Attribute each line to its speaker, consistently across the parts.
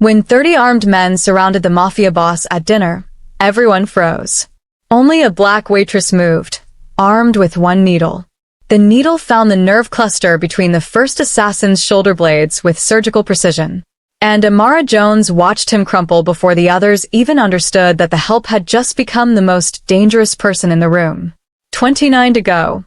Speaker 1: When 30 armed men surrounded the Mafia boss at dinner, everyone froze. Only a black waitress moved, armed with one needle. The needle found the nerve cluster between the first assassin's shoulder blades with surgical precision. And Amara Jones watched him crumple before the others even understood that the help had just become the most dangerous person in the room. 29 to go.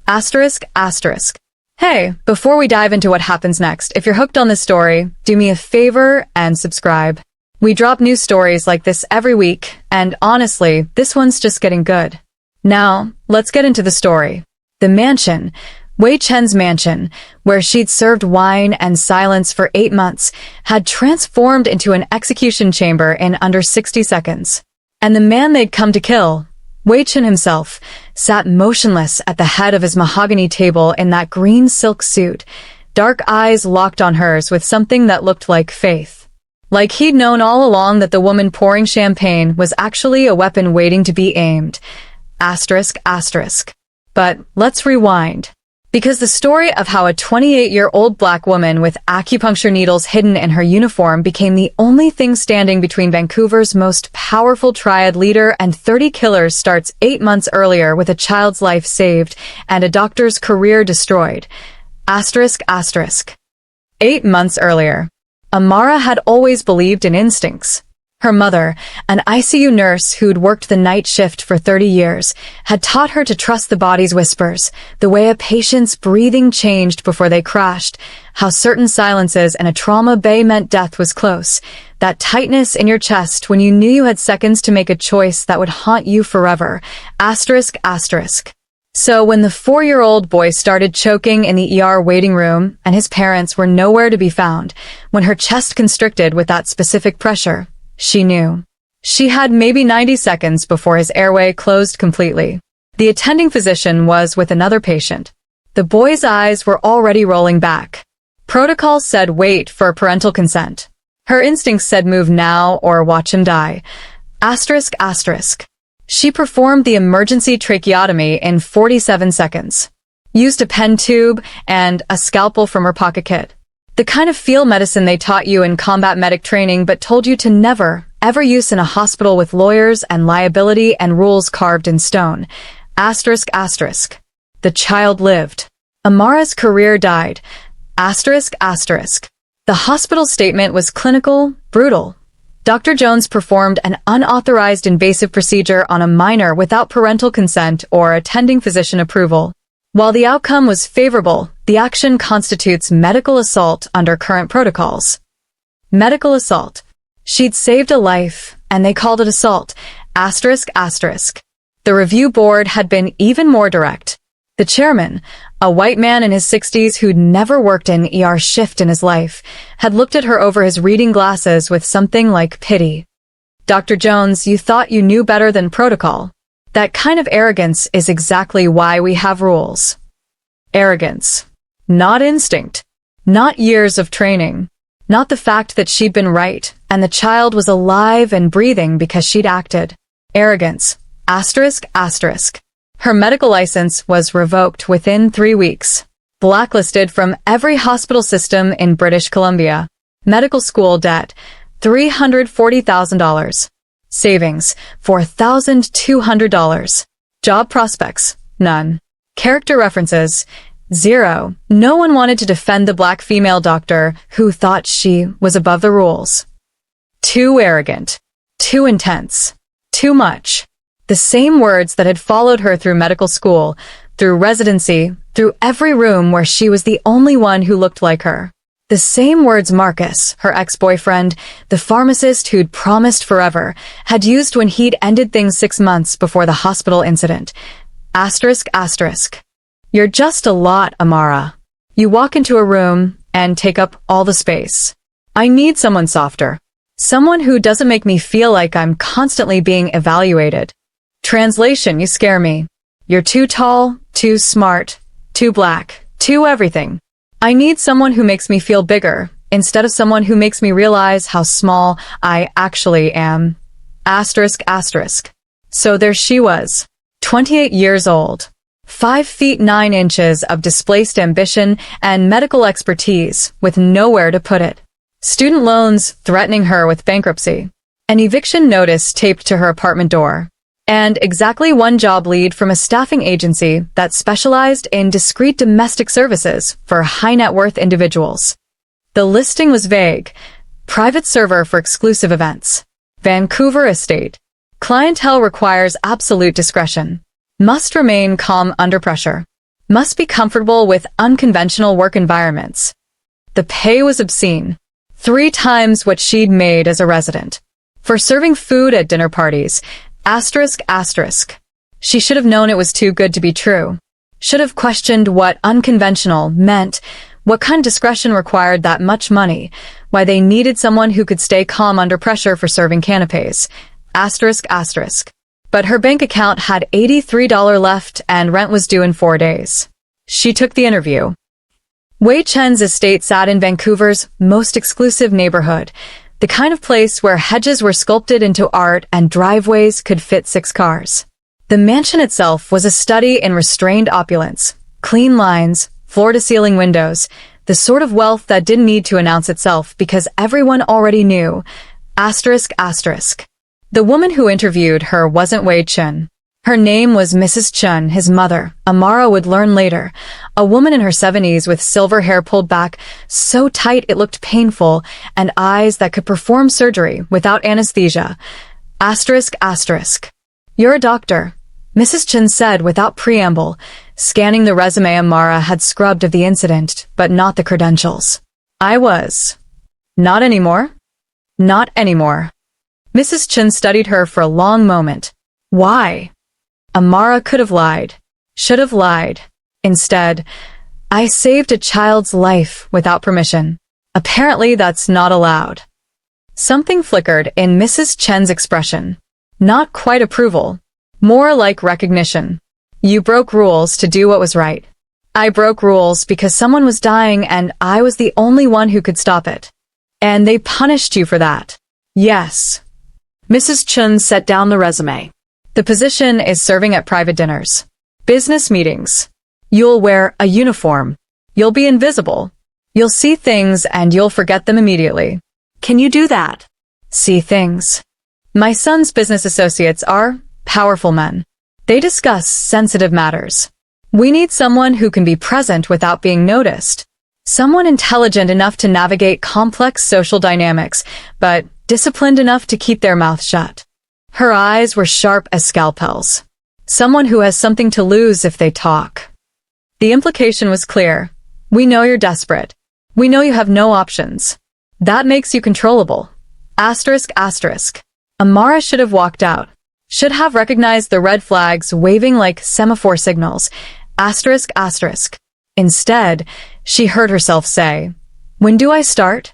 Speaker 1: Asterisk, asterisk. Hey, before we dive into what happens next, if you're hooked on this story, do me a favor and subscribe. We drop new stories like this every week, and honestly, this one's just getting good. Now, let's get into the story. The mansion, Wei Chen's mansion, where she'd served wine and silence for 8 months, had transformed into an execution chamber in under 60 seconds. And the man they'd come to kill, Wei Chen himself, sat motionless at the head of his mahogany table in that green silk suit, dark eyes locked on hers with something that looked like faith. Like he'd known all along that the woman pouring champagne was actually a weapon waiting to be aimed. Asterisk, asterisk. But let's rewind. Because the story of how a 28-year-old black woman with acupuncture needles hidden in her uniform became the only thing standing between Vancouver's most powerful triad leader and 30 killers starts 8 months earlier with a child's life saved and a doctor's career destroyed. Asterisk, asterisk. 8 months earlier. Amara had always believed in instincts. Her mother, an ICU nurse who'd worked the night shift for 30 years, had taught her to trust the body's whispers, the way a patient's breathing changed before they crashed, how certain silences in a trauma bay meant death was close, that tightness in your chest when you knew you had seconds to make a choice that would haunt you forever. Asterisk, asterisk. So when the 4-year-old boy started choking in the ER waiting room and his parents were nowhere to be found, when her chest constricted with that specific pressure, she knew. She had maybe 90 seconds before his airway closed completely. The attending physician was with another patient. The boy's eyes were already rolling back. Protocol said wait for parental consent. Her instincts said move now or watch him die. Asterisk, asterisk. She performed the emergency tracheotomy in 47 seconds. Used a pen tube and a scalpel from her pocket kit. The kind of field medicine they taught you in combat medic training but told you to never, ever use in a hospital with lawyers and liability and rules carved in stone. Asterisk, asterisk. The child lived. Amara's career died. Asterisk, asterisk. The hospital statement was clinical, brutal. Dr. Jones performed an unauthorized invasive procedure on a minor without parental consent or attending physician approval. While the outcome was favorable, the action constitutes medical assault under current protocols. Medical assault. She'd saved a life, and they called it assault. Asterisk, asterisk. The review board had been even more direct. The chairman, a white man in his 60s who'd never worked an ER shift in his life, had looked at her over his reading glasses with something like pity. Dr. Jones, you thought you knew better than protocol. That kind of arrogance is exactly why we have rules. Arrogance. Not instinct. Not years of training. Not the fact that she'd been right, and the child was alive and breathing because she'd acted. Arrogance. Asterisk, asterisk. Her medical license was revoked within 3 weeks. Blacklisted from every hospital system in British Columbia. Medical school debt. $340,000. Savings, $4,200. Job prospects, none. Character references, 0. No one wanted to defend the black female doctor who thought she was above the rules. Too arrogant. Too intense. Too much. The same words that had followed her through medical school, through residency, through every room where she was the only one who looked like her. The same words Marcus, her ex-boyfriend, the pharmacist who'd promised forever, had used when he'd ended things 6 months before the hospital incident. Asterisk, asterisk. You're just a lot, Amara. You walk into a room and take up all the space. I need someone softer. Someone who doesn't make me feel like I'm constantly being evaluated. Translation, you scare me. You're too tall, too smart, too black, too everything. I need someone who makes me feel bigger, instead of someone who makes me realize how small I actually am. Asterisk, asterisk. So there she was, 28 years old, 5 feet 9 inches of displaced ambition and medical expertise with nowhere to put it. student loans threatening her with bankruptcy, an eviction notice taped to her apartment door, and exactly one job lead from a staffing agency that specialized in discreet domestic services for high-net-worth individuals. The listing was vague: private server for exclusive events, Vancouver estate. Clientele requires absolute discretion. Must remain calm under pressure. Must be comfortable with unconventional work environments. The pay was obscene. 3 times what she'd made as a resident. For serving food at dinner parties, ***. She should have known it was too good to be true. Should have questioned what unconventional meant, what kind of discretion required that much money, why they needed someone who could stay calm under pressure for serving canapes, ***. But her bank account had $83 left and rent was due in 4 days. She took the interview. Wei Chen's estate sat in Vancouver's most exclusive neighborhood, the kind of place where hedges were sculpted into art and driveways could fit 6 cars. The mansion itself was a study in restrained opulence, clean lines, floor-to-ceiling windows, the sort of wealth that didn't need to announce itself because everyone already knew, ***. The woman who interviewed her wasn't Wei Chen. Her name was Mrs. Chen, his mother. Amara would learn later. A woman in her 70s with silver hair pulled back so tight it looked painful and eyes that could perform surgery without anesthesia. ***. You're a doctor, Mrs. Chen said without preamble, scanning the resume Amara had scrubbed of the incident, but not the credentials. I was. Not anymore? Not anymore. Mrs. Chen studied her for a long moment. Why? Amara could have lied. Should have lied. Instead, I saved a child's life without permission. Apparently that's not allowed. Something flickered in Mrs. Chen's expression. Not quite approval. More like recognition. You broke rules to do what was right. I broke rules because someone was dying and I was the only one who could stop it. And they punished you for that. Yes. Mrs. Chen set down the resume. The position is serving at private dinners. Business meetings. You'll wear a uniform. You'll be invisible. You'll see things and you'll forget them immediately. Can you do that? See things. My son's business associates are powerful men. They discuss sensitive matters. We need someone who can be present without being noticed. Someone intelligent enough to navigate complex social dynamics, but disciplined enough to keep their mouth shut. Her eyes were sharp as scalpels. Someone who has something to lose if they talk. The implication was clear. We know you're desperate. We know you have no options. That makes you controllable. ***. Amara should have walked out. Should have recognized the red flags waving like semaphore signals. ***. Instead, she heard herself say, When do I start?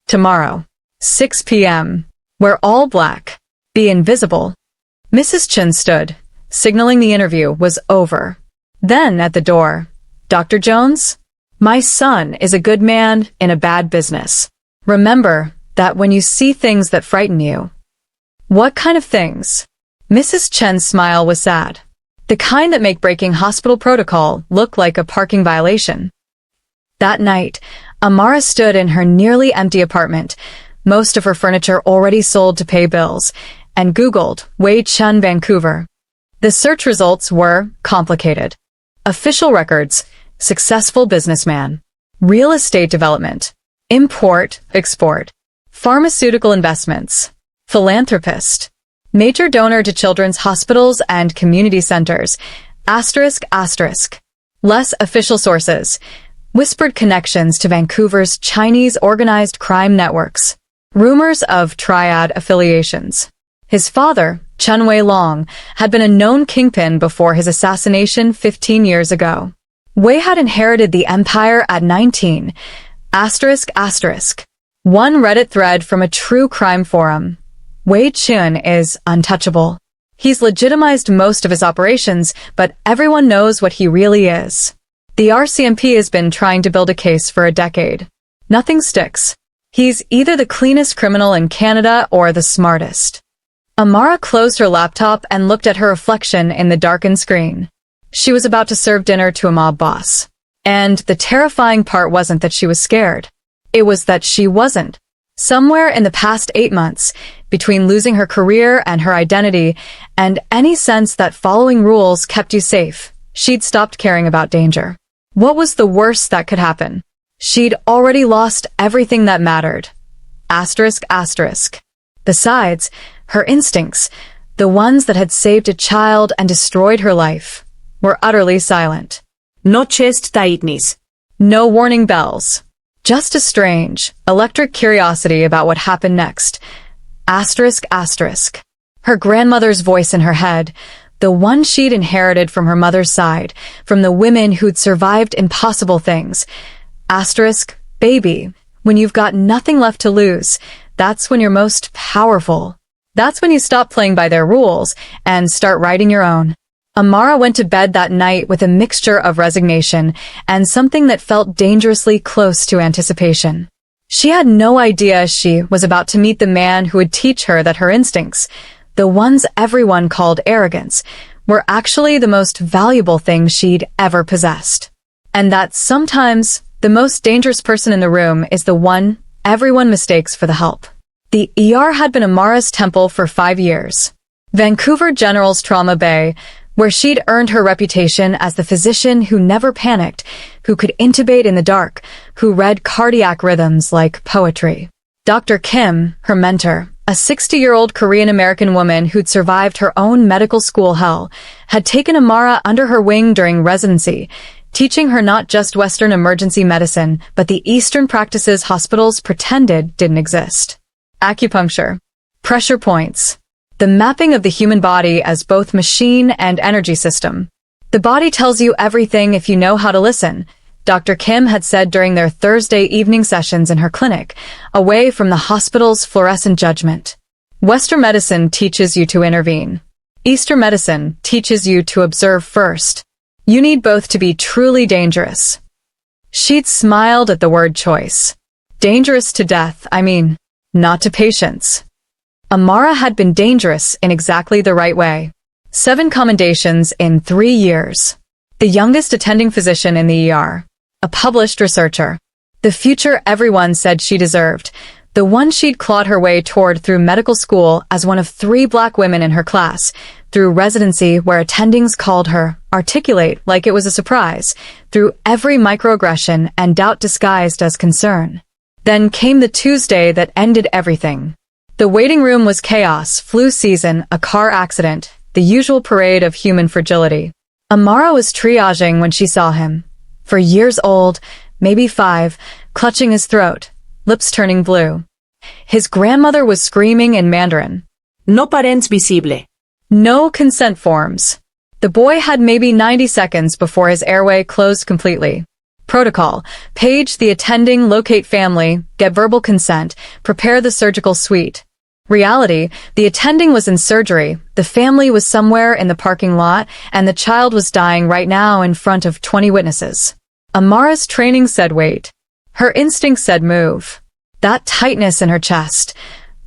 Speaker 1: Tomorrow. 6 p.m. Wear all black. Be invisible. Mrs. Chen stood, signaling the interview was over. Then, at the door, Dr. Jones? My son is a good man in a bad business. Remember that when you see things that frighten you. What kind of things? Mrs. Chen's smile was sad. The kind that make breaking hospital protocol look like a parking violation. That night, Amara stood in her nearly empty apartment, most of her furniture already sold to pay bills, and Googled Wei Chen Vancouver. The search results were complicated. Official records, successful businessman, real estate development, import, export, pharmaceutical investments, philanthropist, major donor to children's hospitals and community centers, ***. Less official sources, whispered connections to Vancouver's Chinese organized crime networks, rumors of triad affiliations. His father, Chen Wei-long, had been a known kingpin before his assassination 15 years ago. Wei had inherited the empire at 19, ***. One Reddit thread from a true crime forum. Wei Chen is untouchable. He's legitimized most of his operations, but everyone knows what he really is. The RCMP has been trying to build a case for a decade. Nothing sticks. He's either the cleanest criminal in Canada or the smartest. Amara closed her laptop and looked at her reflection in the darkened screen. She was about to serve dinner to a mob boss. And the terrifying part wasn't that she was scared. It was that she wasn't. Somewhere in the past 8 months, between losing her career and her identity, and any sense that following rules kept you safe, she'd stopped caring about danger. What was the worst that could happen? She'd already lost everything that mattered. Asterisk, asterisk. Besides, her instincts, the ones that had saved a child and destroyed her life, were utterly silent.
Speaker 2: No chest tightness.
Speaker 1: No warning bells. Just a strange, electric curiosity about what happened next. Asterisk, asterisk. Her grandmother's voice in her head, the one she'd inherited from her mother's side, from the women who'd survived impossible things. Asterisk, baby, when you've got nothing left to lose, that's when you're most powerful. That's when you stop playing by their rules and start writing your own. Amara went to bed that night with a mixture of resignation and something that felt dangerously close to anticipation. She had no idea she was about to meet the man who would teach her that her instincts, the ones everyone called arrogance, were actually the most valuable thing she'd ever possessed. And that sometimes the most dangerous person in the room is the one everyone mistakes for the help. The ER had been Amara's temple for 5 years. Vancouver General's Trauma Bay, where she'd earned her reputation as the physician who never panicked, who could intubate in the dark, who read cardiac rhythms like poetry. Dr. Kim, her mentor, a 60-year-old Korean-American woman who'd survived her own medical school hell, had taken Amara under her wing during residency, teaching her not just Western emergency medicine, but the Eastern practices hospitals pretended didn't exist. Acupuncture. Pressure points. The mapping of the human body as both machine and energy system. The body tells you everything if you know how to listen, Dr. Kim had said during their Thursday evening sessions in her clinic, away from the hospital's fluorescent judgment. Western medicine teaches you to intervene. Eastern medicine teaches you to observe first. You need both to be truly dangerous. She'd smiled at the word choice. Dangerous to death, I mean, not to patients. Amara had been dangerous in exactly the right way. 7 commendations in 3 years. The youngest attending physician in the ER. A published researcher. The future everyone said she deserved. The one she'd clawed her way toward through medical school as one of 3 black women in her class, through residency where attendings called her articulate like it was a surprise, through every microaggression and doubt disguised as concern. Then came the Tuesday that ended everything. The waiting room was chaos, flu season, a car accident, the usual parade of human fragility. Amara was triaging when she saw him. 4 years old, maybe 5, clutching his throat, lips turning blue. His grandmother was screaming in Mandarin.
Speaker 2: No parents visible.
Speaker 1: No consent forms. The boy had maybe 90 seconds before his airway closed completely. Protocol. Page the attending, locate family, get verbal consent, prepare the surgical suite. Reality, the attending was in surgery, the family was somewhere in the parking lot, and the child was dying right now in front of 20 witnesses. Amara's training said wait. Her instinct said move. That tightness in her chest,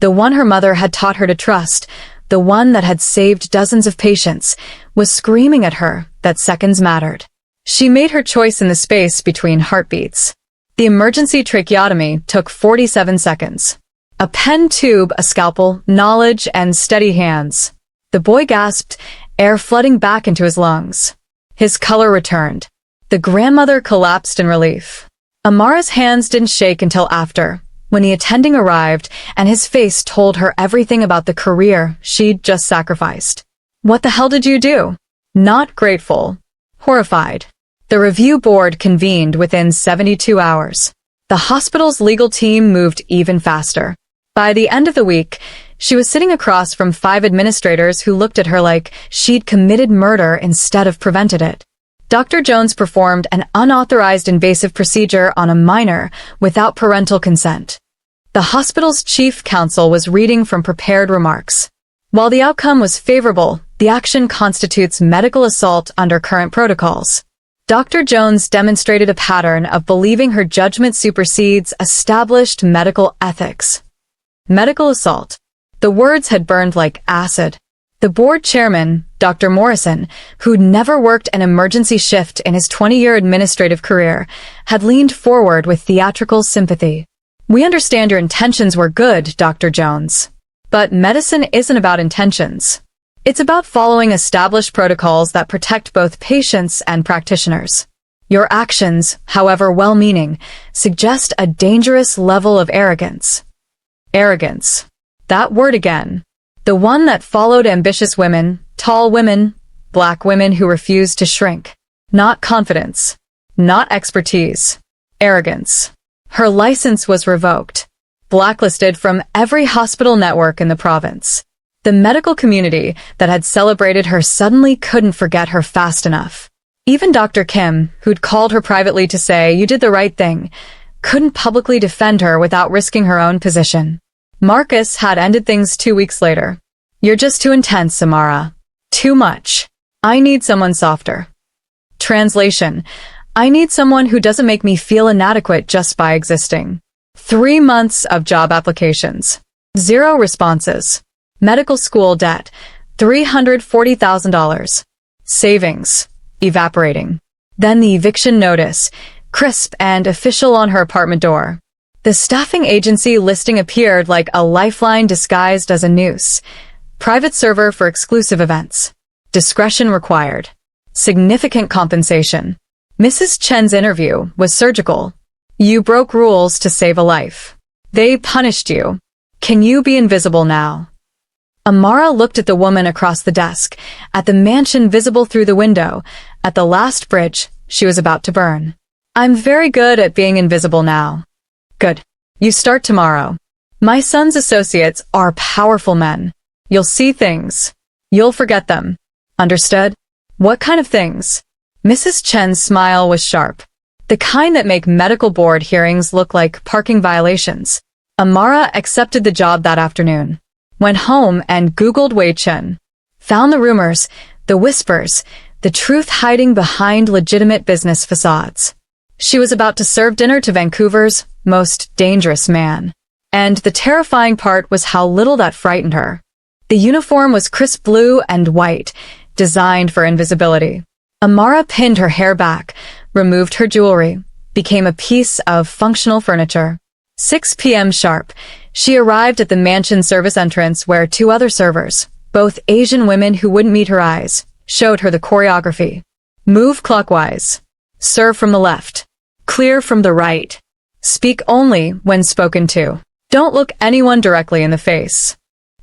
Speaker 1: the one her mother had taught her to trust, the one that had saved dozens of patients, was screaming at her that seconds mattered. She made her choice in the space between heartbeats. The emergency tracheotomy took 47 seconds. A pen tube, a scalpel, knowledge, and steady hands. The boy gasped, air flooding back into his lungs. His color returned. The grandmother collapsed in relief. Amara's hands didn't shake until after, when the attending arrived, and his face told her everything about the career she'd just sacrificed. What the hell did you do? Not grateful. Horrified. The review board convened within 72 hours. The hospital's legal team moved even faster. By the end of the week, she was sitting across from 5 administrators who looked at her like she'd committed murder instead of prevented it. Dr. Jones performed an unauthorized invasive procedure on a minor without parental consent. The hospital's chief counsel was reading from prepared remarks. While the outcome was favorable, the action constitutes medical assault under current protocols. Dr. Jones demonstrated a pattern of believing her judgment supersedes established medical ethics. Medical assault. The words had burned like acid. The board chairman, Dr. Morrison, who'd never worked an emergency shift in his 20-year administrative career, had leaned forward with theatrical sympathy. We understand your intentions were good, Dr. Jones. But medicine isn't about intentions. It's about following established protocols that protect both patients and practitioners. Your actions, however well-meaning, suggest a dangerous level of arrogance. Arrogance. That word again. The one that followed ambitious women, tall women, black women who refused to shrink. Not confidence. Not expertise. Arrogance. Her license was revoked. Blacklisted from every hospital network in the province. The medical community that had celebrated her suddenly couldn't forget her fast enough. Even Dr. Kim, who'd called her privately to say, "You did the right thing," couldn't publicly defend her without risking her own position. Marcus had ended things 2 weeks later. "You're just too intense, Samara. Too much. I need someone softer." Translation: I need someone who doesn't make me feel inadequate just by existing. 3 months of job applications. 0 responses. Medical school debt. $340,000. Savings. Evaporating. Then the eviction notice, crisp and official on her apartment door. The staffing agency listing appeared like a lifeline disguised as a noose. Private server for exclusive events. Discretion required. Significant compensation. Mrs. Chen's interview was surgical. You broke rules to save a life. They punished you. Can you be invisible now? Amara looked at the woman across the desk, at the mansion visible through the window, at the last bridge she was about to burn. I'm very good at being invisible now. Good. You start tomorrow. My son's associates are powerful men. You'll see things. You'll forget them. Understood? What kind of things? Mrs. Chen's smile was sharp. The kind that make medical board hearings look like parking violations. Amara accepted the job that afternoon. Went home and Googled Wei Chen. Found the rumors, the whispers, the truth hiding behind legitimate business facades. She was about to serve dinner to Vancouver's most dangerous man. And the terrifying part was how little that frightened her. The uniform was crisp blue and white, designed for invisibility. Amara pinned her hair back, removed her jewelry, became a piece of functional furniture. 6 p.m. sharp, she arrived at the mansion service entrance where 2 other servers, both Asian women who wouldn't meet her eyes, showed her the choreography. Move clockwise. Serve from the left. Clear from the right. Speak only when spoken to. Don't look anyone directly in the face.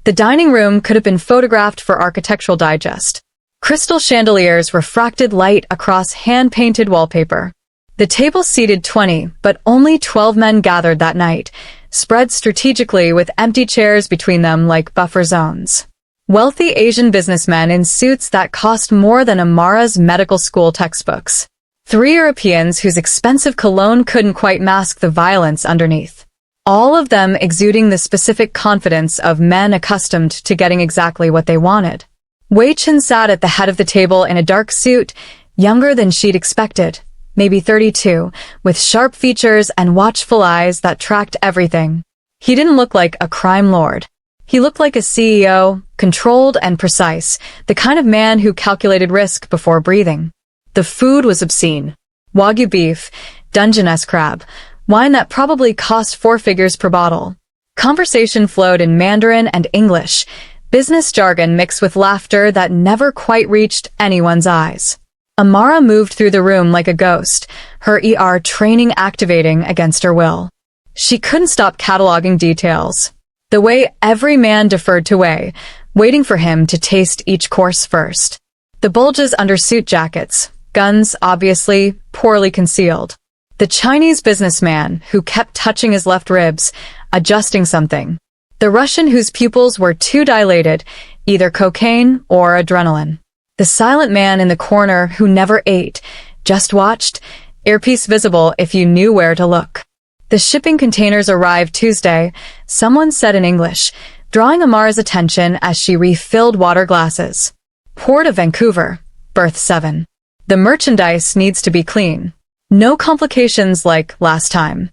Speaker 1: The dining room could have been photographed for Architectural Digest. Crystal chandeliers refracted light across hand-painted wallpaper. The table seated 20, but only 12 men gathered that night, spread strategically with empty chairs between them like buffer zones. Wealthy Asian businessmen in suits that cost more than Amara's medical school textbooks. 3 Europeans whose expensive cologne couldn't quite mask the violence underneath. All of them exuding the specific confidence of men accustomed to getting exactly what they wanted. Wei Chen sat at the head of the table in a dark suit, younger than she'd expected, maybe 32, with sharp features and watchful eyes that tracked everything. He didn't look like a crime lord. He looked like a CEO, controlled and precise, the kind of man who calculated risk before breathing. The food was obscene. Wagyu beef, Dungeness crab, wine that probably cost 4 figures per bottle. Conversation flowed in Mandarin and English, business jargon mixed with laughter that never quite reached anyone's eyes. Amara moved through the room like a ghost, her ER training activating against her will. She couldn't stop cataloging details. The way every man deferred to Wei, waiting for him to taste each course first. The bulges under suit jackets, guns obviously poorly concealed. The Chinese businessman who kept touching his left ribs, adjusting something. The Russian whose pupils were too dilated, either cocaine or adrenaline. The silent man in the corner who never ate, just watched, earpiece visible if you knew where to look. The shipping containers arrived Tuesday, someone said in English, drawing Amara's attention as she refilled water glasses. Port of Vancouver, berth 7. The merchandise needs to be clean. No complications like last time.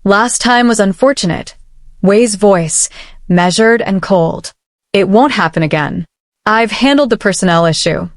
Speaker 1: Last time was unfortunate. Wei's voice, measured and cold. It won't happen again. I've handled the personnel issue.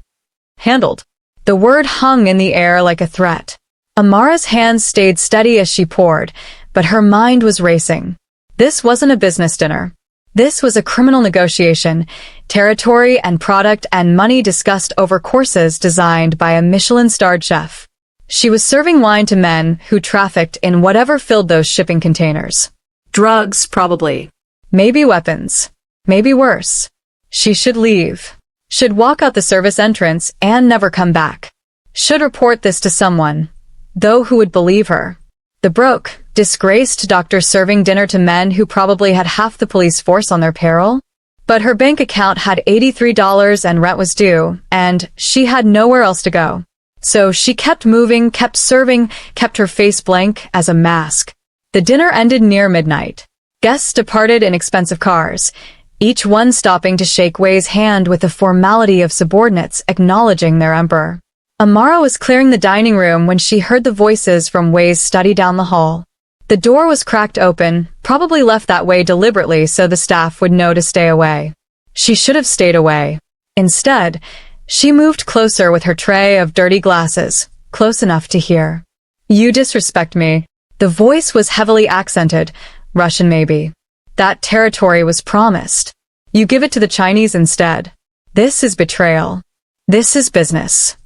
Speaker 1: Handled. The word hung in the air like a threat. Amara's hands stayed steady as she poured, but her mind was racing. This wasn't a business dinner. This was a criminal negotiation, territory and product and money discussed over courses designed by a Michelin-starred chef. She was serving wine to men who trafficked in whatever filled those shipping containers.
Speaker 2: Drugs, probably.
Speaker 1: Maybe weapons. Maybe worse. She should leave. Should walk out the service entrance and never come back. Should report this to someone, though who would believe her? The broke, disgraced doctor serving dinner to men who probably had half the police force on their payroll? But her bank account had $83 and rent was due, and she had nowhere else to go. So she kept moving, kept serving, kept her face blank as a mask. The dinner ended near midnight. Guests departed in expensive cars, each one stopping to shake Wei's hand with the formality of subordinates acknowledging their emperor. Amara was clearing the dining room when she heard the voices from Wei's study down the hall. The door was cracked open, probably left that way deliberately so the staff would know to stay away. She should have stayed away. Instead, she moved closer with her tray of dirty glasses, close enough to hear. "You disrespect me." The voice was heavily accented, Russian maybe. That territory was promised. You give it to the Chinese instead. This is betrayal. This is business.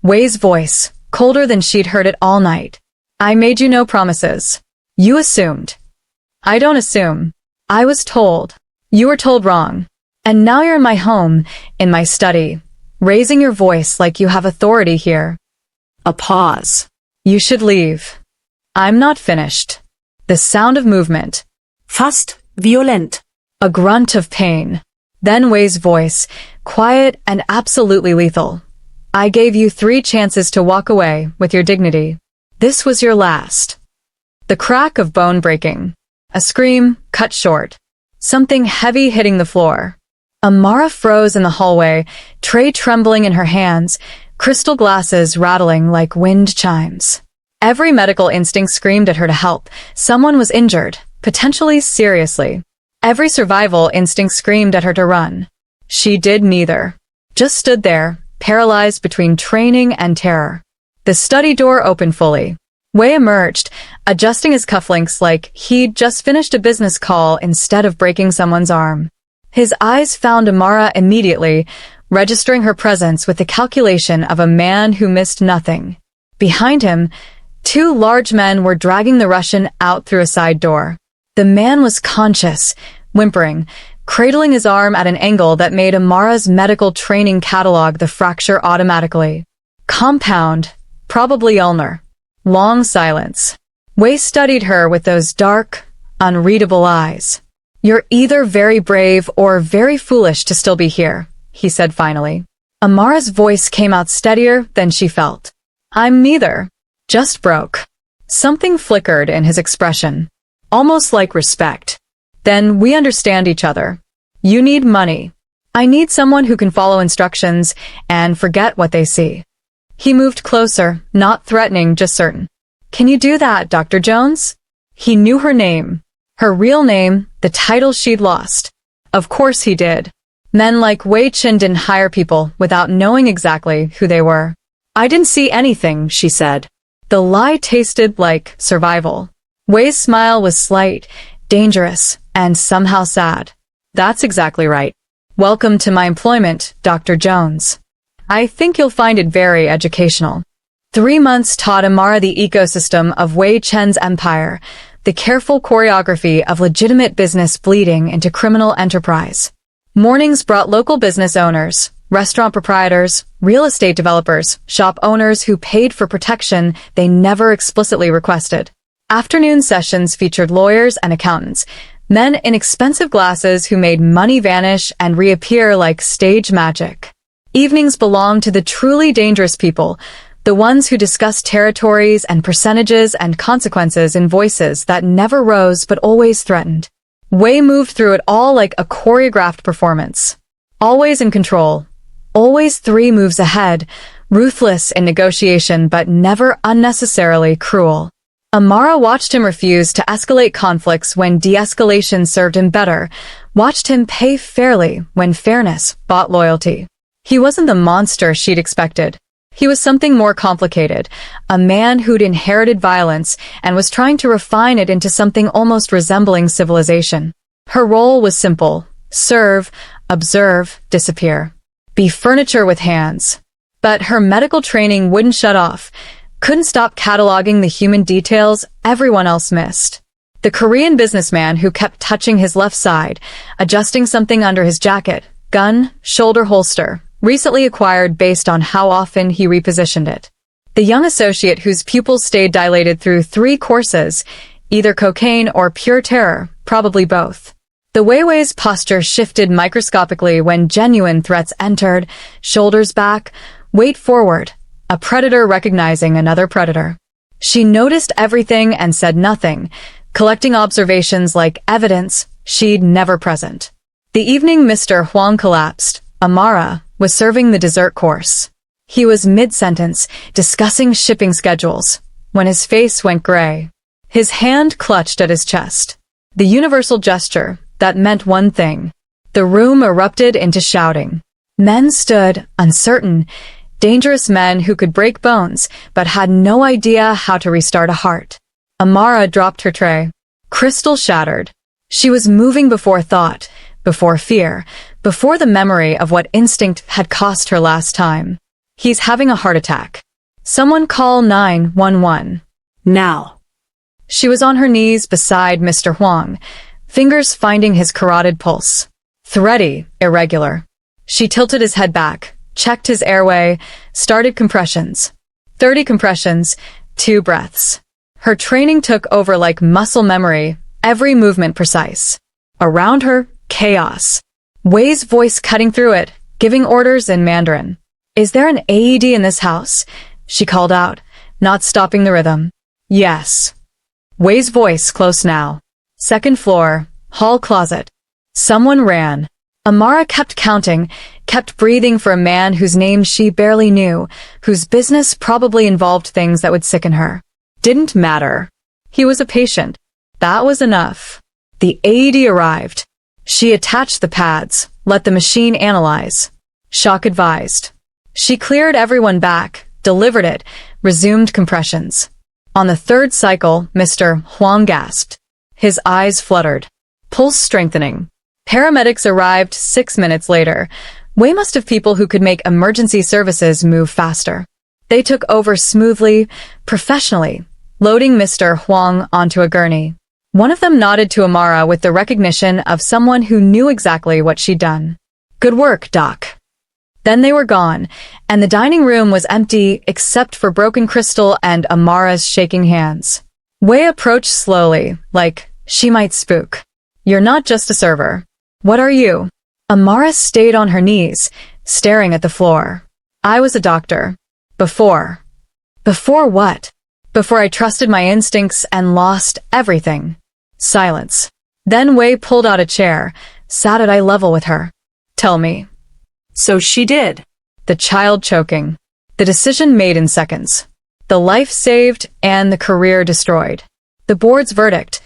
Speaker 1: Wei's voice, colder than she'd heard it all night. "I made you no promises. You assumed." "I don't assume. I was told." "You were told wrong. And now you're in my home, in my study, raising your voice like you have authority here."
Speaker 2: A pause.
Speaker 1: "You should leave." "I'm not finished." The sound of movement.
Speaker 2: Fast, violent.
Speaker 1: A grunt of pain. Then Wei's voice, quiet and absolutely lethal. "I gave you 3 chances to walk away with your dignity. This was your last." The crack of bone breaking. A scream, cut short. Something heavy hitting the floor. Amara froze in the hallway, tray trembling in her hands, crystal glasses rattling like wind chimes. Every medical instinct screamed at her to help. Someone was injured, potentially seriously. Every survival instinct screamed at her to run. She did neither. Just stood there, paralyzed between training and terror. The study door opened fully. Wei emerged, adjusting his cufflinks like he'd just finished a business call instead of breaking someone's arm. His eyes found Amara immediately, registering her presence with the calculation of a man who missed nothing. Behind him, 2 large men were dragging the Russian out through a side door. The man was conscious, whimpering, cradling his arm at an angle that made Amara's medical training catalog the fracture automatically. Compound, probably ulnar. Long silence. Wei studied her with those dark, unreadable eyes. "You're either very brave or very foolish to still be here," he said finally. Amara's voice came out steadier than she felt. "I'm neither. Just broke." Something flickered in his expression, almost like respect. "Then we understand each other. You need money. I need someone who can follow instructions and forget what they see." He moved closer, not threatening, just certain. "Can you do that, Dr. Jones?" He knew her name. Her real name, the title she'd lost. Of course he did. Men like Wei Chen didn't hire people without knowing exactly who they were. "I didn't see anything," she said. The lie tasted like survival. Wei's smile was slight, dangerous, and somehow sad. "That's exactly right. Welcome to my employment, Dr. Jones. I think you'll find it very educational." 3 months taught Amara the ecosystem of Wei Chen's empire, the careful choreography of legitimate business bleeding into criminal enterprise. Mornings brought local business owners, restaurant proprietors, real estate developers, shop owners who paid for protection they never explicitly requested. Afternoon sessions featured lawyers and accountants, men in expensive glasses who made money vanish and reappear like stage magic. Evenings belonged to the truly dangerous people, the ones who discussed territories and percentages and consequences in voices that never rose but always threatened. Wei moved through it all like a choreographed performance. Always in control. Always 3 moves ahead, ruthless in negotiation but never unnecessarily cruel. Amara watched him refuse to escalate conflicts when de-escalation served him better, watched him pay fairly when fairness bought loyalty. He wasn't the monster she'd expected. He was something more complicated, a man who'd inherited violence and was trying to refine it into something almost resembling civilization. Her role was simple: serve, observe, disappear. Be furniture with hands. But her medical training wouldn't shut off, couldn't stop cataloging the human details everyone else missed. The Korean businessman who kept touching his left side, adjusting something under his jacket, gun, shoulder holster, recently acquired based on how often he repositioned it. The young associate whose pupils stayed dilated through 3 courses, either cocaine or pure terror, probably both. The Weiwei's posture shifted microscopically when genuine threats entered, shoulders back, weight forward, a predator recognizing another predator. She noticed everything and said nothing, collecting observations like evidence she'd never present. The evening Mr. Huang collapsed, Amara was serving the dessert course. He was mid-sentence, discussing shipping schedules, when his face went gray. His hand clutched at his chest. The universal gesture that meant one thing. The room erupted into shouting. Men stood, uncertain, dangerous men who could break bones but had no idea how to restart a heart. Amara dropped her tray. Crystal shattered. She was moving before thought, before fear, before the memory of what instinct had cost her last time. He's having a heart attack. Someone call 911.
Speaker 2: Now.
Speaker 1: She was on her knees beside Mr. Huang, fingers finding his carotid pulse. Thready, irregular. She tilted his head back, checked his airway, started compressions. 30 compressions, 2 breaths. Her training took over like muscle memory, every movement precise. Around her, chaos. Wei's voice cutting through it, giving orders in Mandarin. Is there an AED in this house? She called out, not stopping the rhythm. Yes. Wei's voice close now. 2nd floor, hall closet. Someone ran. Amara kept counting, kept breathing for a man whose name she barely knew, whose business probably involved things that would sicken her. Didn't matter. He was a patient. That was enough. The AED arrived. She attached the pads, let the machine analyze. Shock advised. She cleared everyone back, delivered it, resumed compressions. On the 3rd cycle, Mr. Huang gasped. His eyes fluttered. Pulse strengthening. Paramedics arrived 6 minutes later. Wei must have people who could make emergency services move faster. They took over smoothly, professionally, loading Mr. Huang onto a gurney. One of them nodded to Amara with the recognition of someone who knew exactly what she'd done. Good work, Doc. Then they were gone, and the dining room was empty except for broken crystal and Amara's shaking hands. Wei approached slowly, like she might spook. You're not just a server. What are you? Amara stayed on her knees, staring at the floor. I was a doctor. Before. Before what? Before I trusted my instincts and lost everything. Silence. Then Wei pulled out a chair, sat at eye level with her. Tell me.
Speaker 2: So she did.
Speaker 1: The child choking. The decision made in seconds. The life saved and the career destroyed. The board's verdict.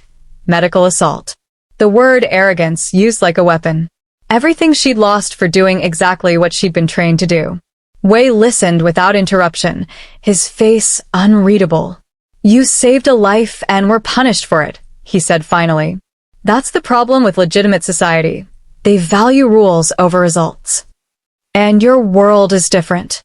Speaker 1: Medical assault. The word arrogance used like a weapon. Everything she'd lost for doing exactly what she'd been trained to do. Wei listened without interruption, his face unreadable. You saved a life and were punished for it, he said finally. That's the problem with legitimate society. They value rules over results. And your world is different.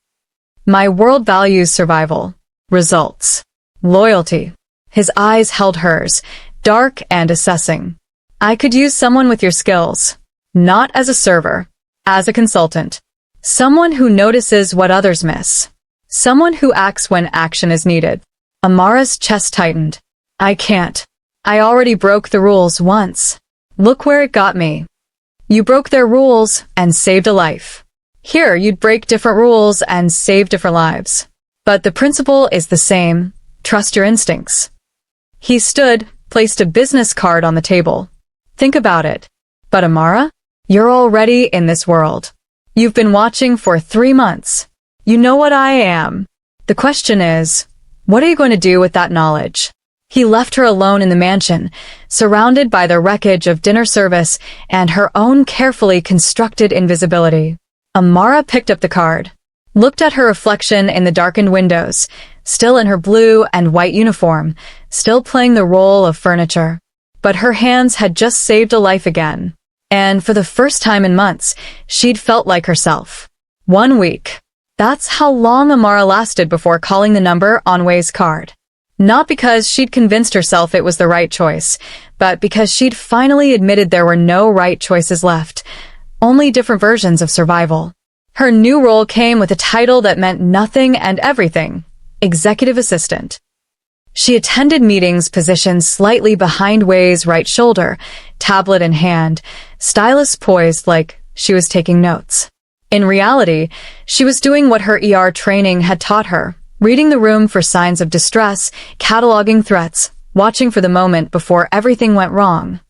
Speaker 1: My world values survival, results, loyalty. His eyes held hers, dark and assessing. I could use someone with your skills, not as a server, as a consultant. Someone who notices what others miss. Someone who acts when action is needed. Amara's chest tightened. I can't. I already broke the rules once. Look where it got me. You broke their rules and saved a life. Here, you'd break different rules and save different lives. But the principle is the same. Trust your instincts. He stood, placed a business card on the table. Think about it. But Amara, you're already in this world. You've been watching for 3 months. You know what I am. The question is, what are you going to do with that knowledge? He left her alone in the mansion, surrounded by the wreckage of dinner service and her own carefully constructed invisibility. Amara picked up the card. looked at her reflection in the darkened windows, still in her blue and white uniform, still playing the role of furniture. But her hands had just saved a life again. And for the first time in months, she'd felt like herself. 1 week. That's how long Amara lasted before calling the number on Wei's card. Not because she'd convinced herself it was the right choice, but because she'd finally admitted there were no right choices left, only different versions of survival. Her new role came with a title that meant nothing and everything: executive assistant. She attended meetings positioned slightly behind Wei's right shoulder, tablet in hand, stylus poised like she was taking notes. In reality, she was doing what her ER training had taught her, reading the room for signs of distress, cataloging threats, watching for the moment before everything went wrong.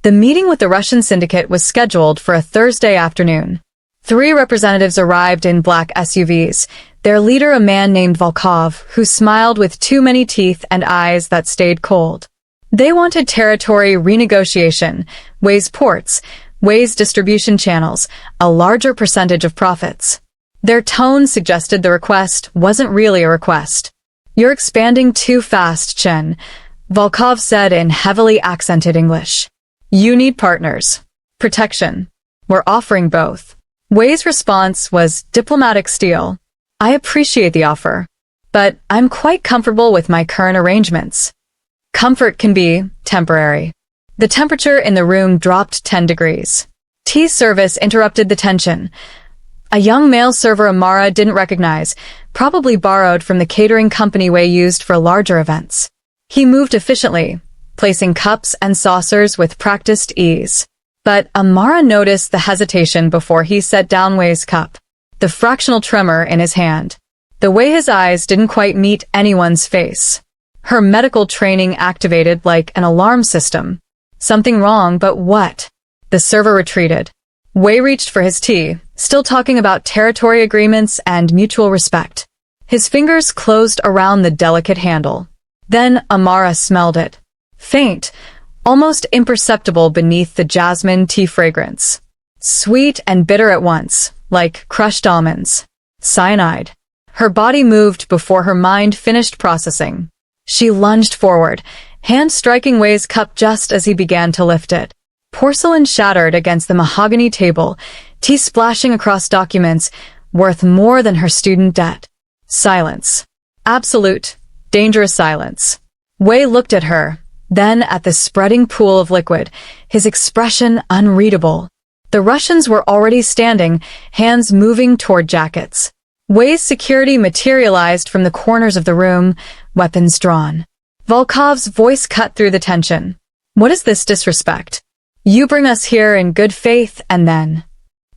Speaker 1: The meeting with the Russian syndicate was scheduled for a Thursday afternoon. 3 representatives arrived in black SUVs, their leader a man named Volkov, who smiled with too many teeth and eyes that stayed cold. They wanted territory renegotiation, Wei's ports, Wei's distribution channels, a larger percentage of profits. Their tone suggested the request wasn't really a request. "You're expanding too fast, Chen," Volkov said in heavily accented English. "You need partners. Protection. We're offering both." Wei's response was diplomatic steel. "I appreciate the offer, but I'm quite comfortable with my current arrangements." Comfort can be temporary. The temperature in the room dropped 10 degrees. Tea service interrupted the tension. A young male server Amara didn't recognize, probably borrowed from the catering company Wei used for larger events. He moved efficiently, placing cups and saucers with practiced ease. But Amara noticed the hesitation before he set down Wei's cup, the fractional tremor in his hand, the way his eyes didn't quite meet anyone's face. Her medical training activated like an alarm system. Something wrong, but what? The server retreated. Wei reached for his tea, still talking about territory agreements and mutual respect. His fingers closed around the delicate handle. Then Amara smelled it. Faint, almost imperceptible beneath the jasmine tea fragrance. Sweet and bitter at once, like crushed almonds. Cyanide. Her body moved before her mind finished processing. She lunged forward, hand striking Wei's cup just as he began to lift it. Porcelain shattered against the mahogany table, tea splashing across documents, worth more than her student debt. Silence. Absolute, dangerous silence. Wei looked at her, then at the spreading pool of liquid, his expression unreadable. The Russians were already standing, hands moving toward jackets. Wei's security materialized from the corners of the room, weapons drawn. Volkov's voice cut through the tension. "What is this disrespect? You bring us here in good faith and then—"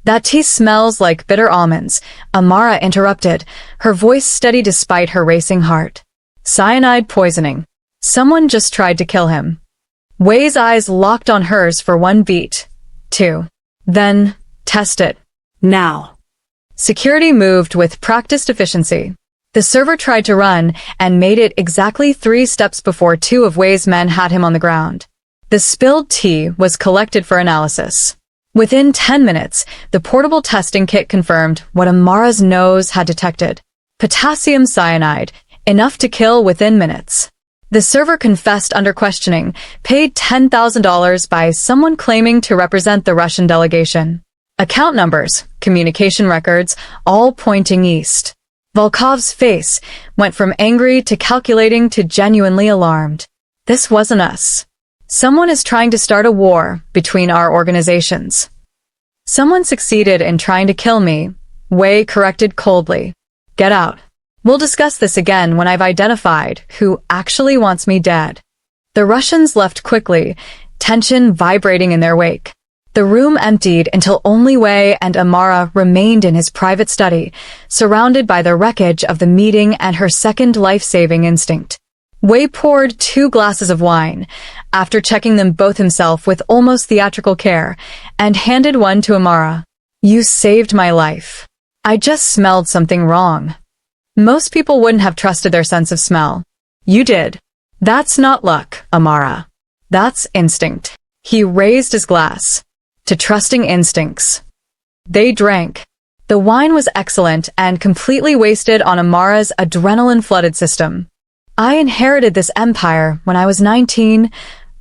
Speaker 1: "That tea smells like bitter almonds," Amara interrupted, her voice steady despite her racing heart. "Cyanide poisoning. Someone just tried to kill him." Wei's eyes locked on hers for 1 beat. 2. Then, test it.
Speaker 2: Now.
Speaker 1: Security moved with practiced efficiency. The server tried to run and made it exactly 3 steps before 2 of Wei's men had him on the ground. The spilled tea was collected for analysis. Within 10 minutes, the portable testing kit confirmed what Amara's nose had detected. Potassium cyanide, enough to kill within minutes. The server confessed under questioning, paid $10,000 by someone claiming to represent the Russian delegation. Account numbers, communication records, all pointing east. Volkov's face went from angry to calculating to genuinely alarmed. This wasn't us. Someone is trying to start a war between our organizations. Someone succeeded in trying to kill me, Wei corrected coldly. Get out. We'll discuss this again when I've identified who actually wants me dead. The Russians left quickly, tension vibrating in their wake. The room emptied until only Wei and Amara remained in his private study, surrounded by the wreckage of the meeting and her second life-saving instinct. Wei poured 2 glasses of wine, after checking them both himself with almost theatrical care, and handed one to Amara. You saved my life. I just smelled something wrong. Most people wouldn't have trusted their sense of smell. You did. That's not luck, Amara. That's instinct. He raised his glass. To trusting instincts. They drank. The wine was excellent and completely wasted on Amara's adrenaline-flooded system. I inherited this empire when I was 19,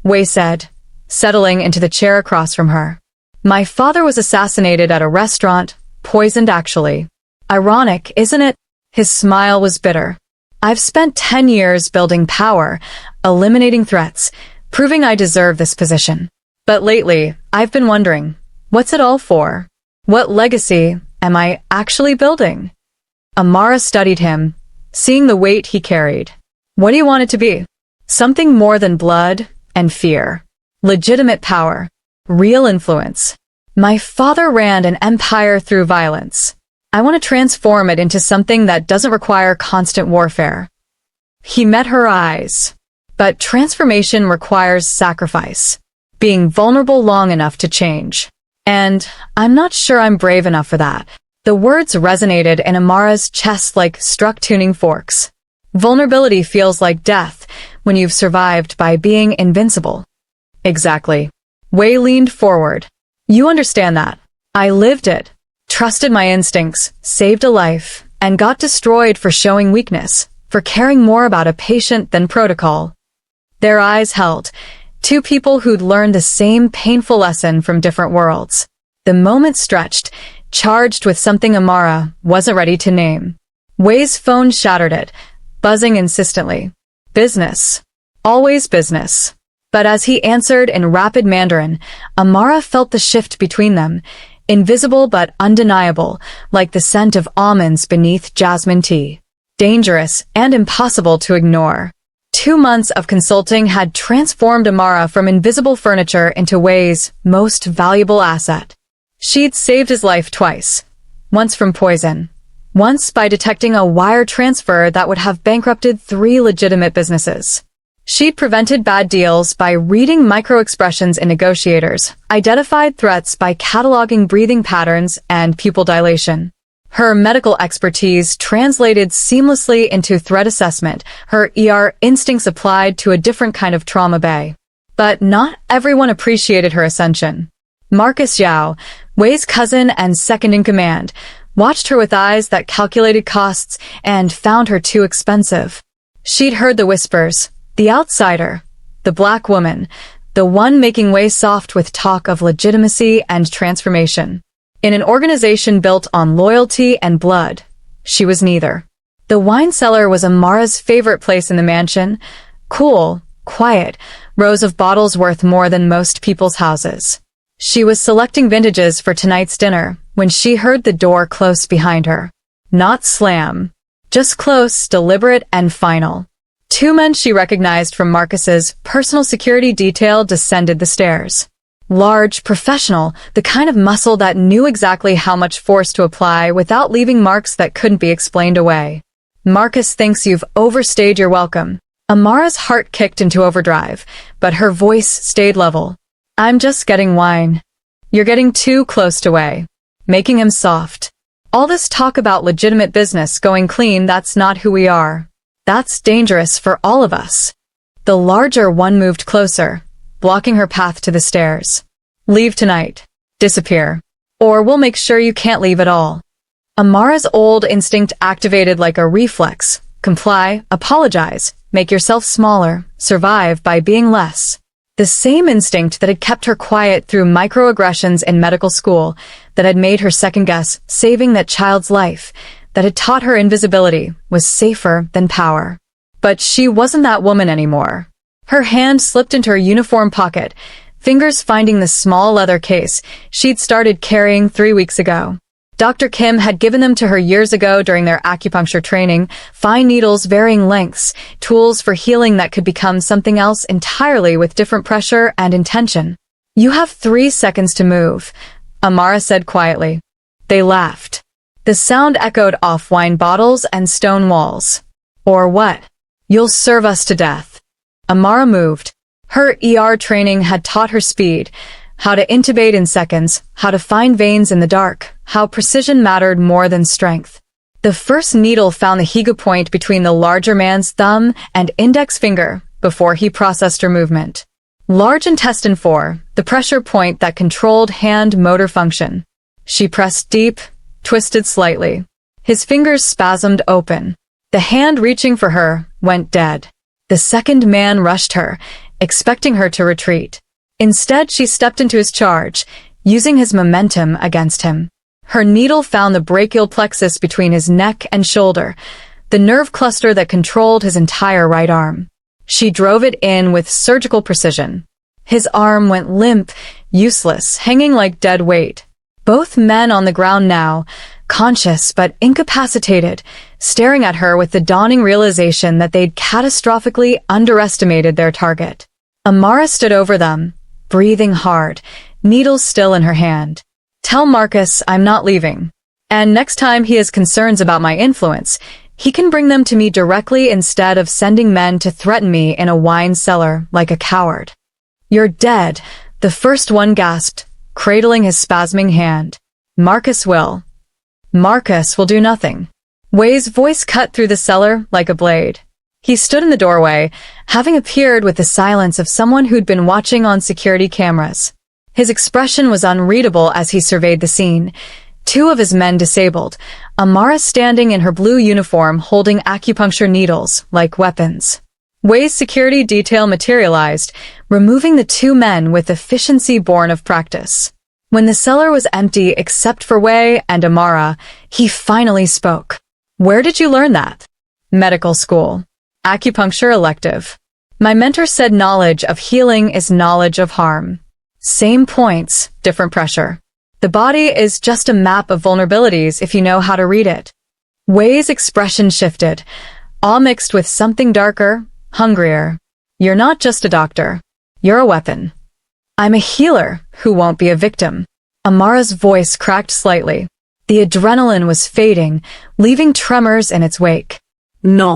Speaker 1: Wei said, settling into the chair across from her. My father was assassinated at a restaurant, poisoned actually. Ironic, isn't it? His smile was bitter. I've spent 10 years building power, eliminating threats, proving I deserve this position. But lately, I've been wondering, what's it all for? What legacy am I actually building? Amara studied him, seeing the weight he carried. What do you want it to be? Something more than blood and fear. Legitimate power. Real influence. My father ran an empire through violence. I want to transform it into something that doesn't require constant warfare. He met her eyes. But transformation requires sacrifice. Being vulnerable long enough to change. And I'm not sure I'm brave enough for that. The words resonated in Amara's chest like struck tuning forks. Vulnerability feels like death when you've survived by being invincible. Exactly. Wei leaned forward. You understand that. I lived it. Trusted my instincts, saved a life, and got destroyed for showing weakness, for caring more about a patient than protocol. Their eyes held. Two people who'd learned the same painful lesson from different worlds. The moment stretched, charged with something Amara wasn't ready to name. Wei's phone shattered it, buzzing insistently. Business. Always business. But as he answered in rapid Mandarin, Amara felt the shift between them, invisible but undeniable, like the scent of almonds beneath jasmine tea. Dangerous and impossible to ignore. 2 months of consulting had transformed Amara from invisible furniture into Wei's most valuable asset. She'd saved his life twice. Once from poison. Once by detecting a wire transfer that would have bankrupted 3 legitimate businesses. She'd prevented bad deals by reading micro-expressions in negotiators, identified threats by cataloging breathing patterns and pupil dilation. Her medical expertise translated seamlessly into threat assessment, her ER instincts applied to a different kind of trauma bay. But not everyone appreciated her ascension. Marcus Yao, Wei's cousin and second-in-command, watched her with eyes that calculated costs and found her too expensive. She'd heard the whispers. The outsider, the black woman, the one making Wei soft with talk of legitimacy and transformation. In an organization built on loyalty and blood, she was neither. The wine cellar was Amara's favorite place in the mansion. Cool, quiet, rows of bottles worth more than most people's houses. She was selecting vintages for tonight's dinner when she heard the door close behind her. Not slam. Just close, deliberate, and final. 2 men she recognized from Marcus's personal security detail descended the stairs. Large, professional, the kind of muscle that knew exactly how much force to apply without leaving marks that couldn't be explained away. Marcus thinks you've overstayed your welcome. Amara's heart kicked into overdrive, but her voice stayed level. I'm just getting wine. You're getting too close to Wei. Making him soft. All this talk about legitimate business going clean, that's not who we are. That's dangerous for all of us. The larger one moved closer, blocking her path to the stairs. Leave tonight. Disappear. Or we'll make sure you can't leave at all. Amara's old instinct activated like a reflex. Comply, apologize, make yourself smaller, survive by being less. The same instinct that had kept her quiet through microaggressions in medical school, that had made her second-guess saving that child's life, that had taught her invisibility was safer than power. But she wasn't that woman anymore. Her hand slipped into her uniform pocket, fingers finding the small leather case she'd started carrying 3 weeks ago. Dr. Kim had given them to her years ago during their acupuncture training, fine needles varying lengths, tools for healing that could become something else entirely with different pressure and intention. You have 3 seconds to move, Amara said quietly. They laughed. The sound echoed off wine bottles and stone walls. Or what? You'll serve us to death. Amara moved. Her ER training had taught her speed, how to intubate in seconds, how to find veins in the dark, how precision mattered more than strength. The first needle found the Higa point between the larger man's thumb and index finger before he processed her movement. Large intestine 4, the pressure point that controlled hand motor function. She pressed deep, twisted slightly. His fingers spasmed open. The hand reaching for her went dead. The second man rushed her, expecting her to retreat. Instead, she stepped into his charge, using his momentum against him. Her needle found the brachial plexus between his neck and shoulder, the nerve cluster that controlled his entire right arm. She drove it in with surgical precision. His arm went limp, useless, hanging like dead weight. Both men on the ground now, conscious but incapacitated, staring at her with the dawning realization that they'd catastrophically underestimated their target. Amara stood over them, breathing hard, needles still in her hand. "Tell Marcus I'm not leaving. And next time he has concerns about my influence, he can bring them to me directly instead of sending men to threaten me in a wine cellar like a coward." "You're dead," the first one gasped, cradling his spasming hand. Marcus will do nothing." Wei's voice cut through the cellar like a blade. He stood in the doorway, having appeared with the silence of someone who'd been watching on security cameras. His expression was unreadable as he surveyed the scene. Two of his men disabled, Amara standing in her blue uniform holding acupuncture needles like weapons. Wei's security detail materialized, removing the two men with efficiency born of practice. When the cellar was empty except for Wei and Amara, he finally spoke. "Where did you learn that?" "Medical school. Acupuncture elective. My mentor said knowledge of healing is knowledge of harm. Same points, different pressure. The body is just a map of vulnerabilities if you know how to read it." Wei's expression shifted, all mixed with something darker, hungrier. "You're not just a doctor. You're a weapon." "I'm a healer who won't be a victim." Amara's voice cracked slightly. The adrenaline was fading, leaving tremors in its wake.
Speaker 2: "No."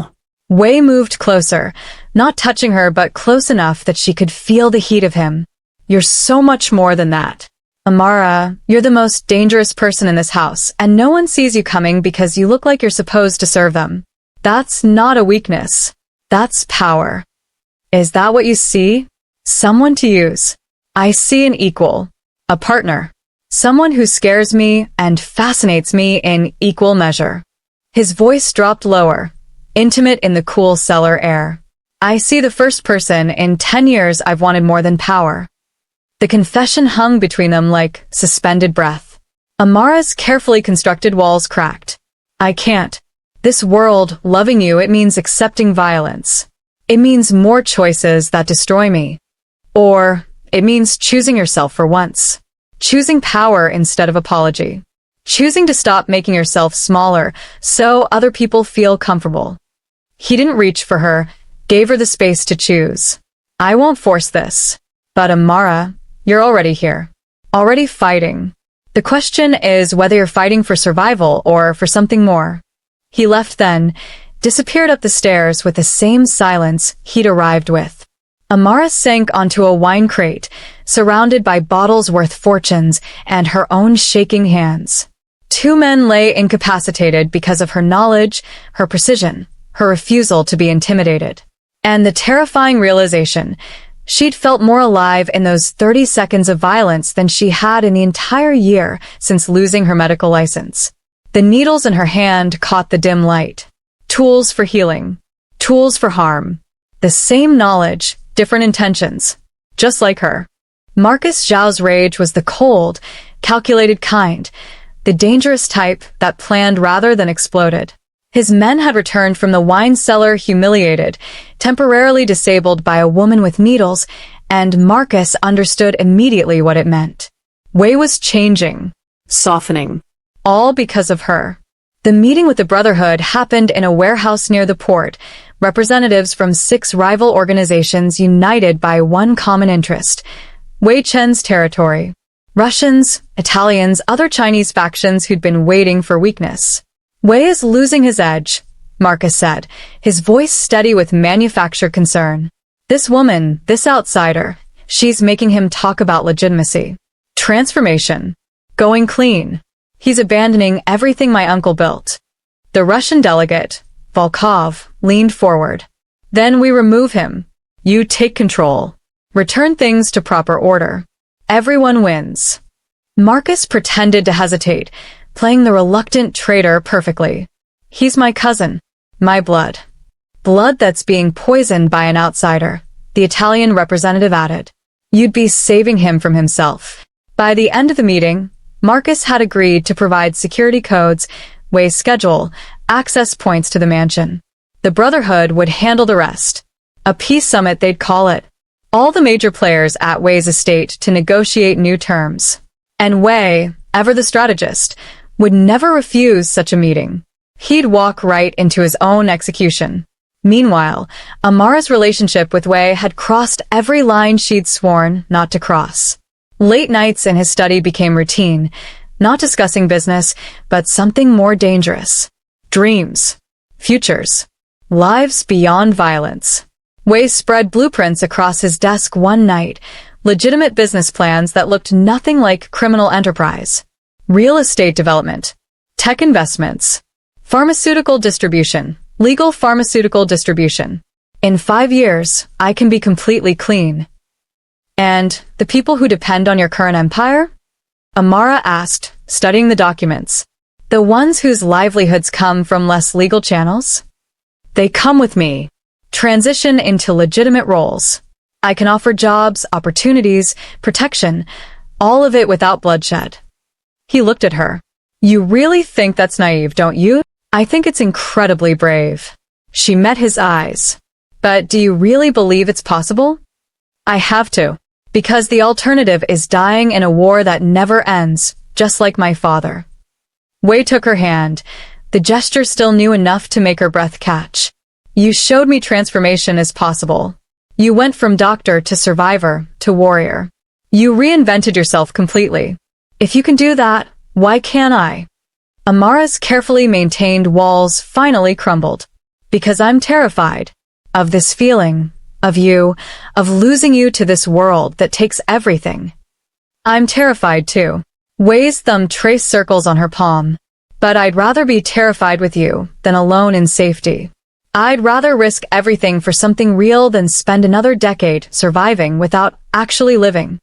Speaker 1: Wei moved closer, not touching her but close enough that she could feel the heat of him. "You're so much more than that. Amara, you're the most dangerous person in this house, and no one sees you coming because you look like you're supposed to serve them. That's not a weakness. That's power. Is that what you see? Someone to use. I see an equal, a partner, someone who scares me and fascinates me in equal measure." His voice dropped lower, intimate in the cool cellar air. "I see the first person in 10 years I've wanted more than power." The confession hung between them like suspended breath. Amara's carefully constructed walls cracked. "I can't. This world, loving you, it means accepting violence. It means more choices that destroy me. Or, it means choosing yourself for once. Choosing power instead of apology. Choosing to stop making yourself smaller so other people feel comfortable." He didn't reach for her, gave her the space to choose. "I won't force this. But Amara, you're already here. Already fighting. The question is whether you're fighting for survival or for something more." He left then, disappeared up the stairs with the same silence he'd arrived with. Amara sank onto a wine crate, surrounded by bottles worth fortunes and her own shaking hands. Two men lay incapacitated because of her knowledge, her precision, her refusal to be intimidated. And the terrifying realization, she'd felt more alive in those 30 seconds of violence than she had in the entire year since losing her medical license. The needles in her hand caught the dim light. Tools for healing. Tools for harm. The same knowledge, different intentions. Just like her. Marcus Zhao's rage was the cold, calculated kind, the dangerous type that planned rather than exploded. His men had returned from the wine cellar humiliated, temporarily disabled by a woman with needles, and Marcus understood immediately what it meant. Wei was changing,
Speaker 2: Softening.
Speaker 1: all because of her. The meeting with the Brotherhood happened in a warehouse near the port, representatives from 6 rival organizations united by one common interest, Wei Chen's territory. Russians, Italians, other Chinese factions who'd been waiting for weakness. "Wei is losing his edge," Marcus said, his voice steady with manufactured concern. "This woman, this outsider, she's making him talk about legitimacy. Transformation. Going clean. He's abandoning everything my uncle built." The Russian delegate, Volkov, leaned forward. "Then we remove him. You take control. Return things to proper order. Everyone wins." Marcus pretended to hesitate, playing the reluctant traitor perfectly. He's my cousin. My blood. Blood that's being poisoned by an outsider, the Italian representative added. You'd be saving him from himself. By the end of the meeting, Marcus had agreed to provide security codes, Wai's schedule, access points to the mansion. The Brotherhood would handle the rest. A peace summit, they'd call it. All the major players at Wai's estate to negotiate new terms. And Wai, ever the strategist, would never refuse such a meeting. He'd walk right into his own execution. Meanwhile, Amara's relationship with Wai had crossed every line she'd sworn not to cross. Late nights in his study became routine, not discussing business, but something more dangerous. Dreams. Futures. Lives beyond violence. Wai spread blueprints across his desk one night, legitimate business plans that looked nothing like criminal enterprise. Real estate development. Tech investments. Pharmaceutical distribution. Legal pharmaceutical distribution. In 5 years, I can be completely clean. And the people who depend on your current empire? Amara asked, studying the documents. The ones whose livelihoods come from less legal channels? They come with me. Transition into legitimate roles. I can offer jobs, opportunities, protection, all of it without bloodshed. He looked at her. You really think that's naive, don't you? I think it's incredibly brave. She met his eyes. But do you really believe it's possible? I have to. Because the alternative is dying in a war that never ends, just like my father. Wai took her hand. The gesture still knew enough to make her breath catch. You showed me transformation is possible. You went from doctor to survivor to warrior. You reinvented yourself completely. If you can do that, why can't I? Amara's carefully maintained walls finally crumbled. Because I'm terrified. Of this feeling. Of you. Of losing you to this world that takes everything. I'm terrified too. Wai's thumb traced circles on her palm. But I'd rather be terrified with you than alone in safety. I'd rather risk everything for something real than spend another decade surviving without actually living.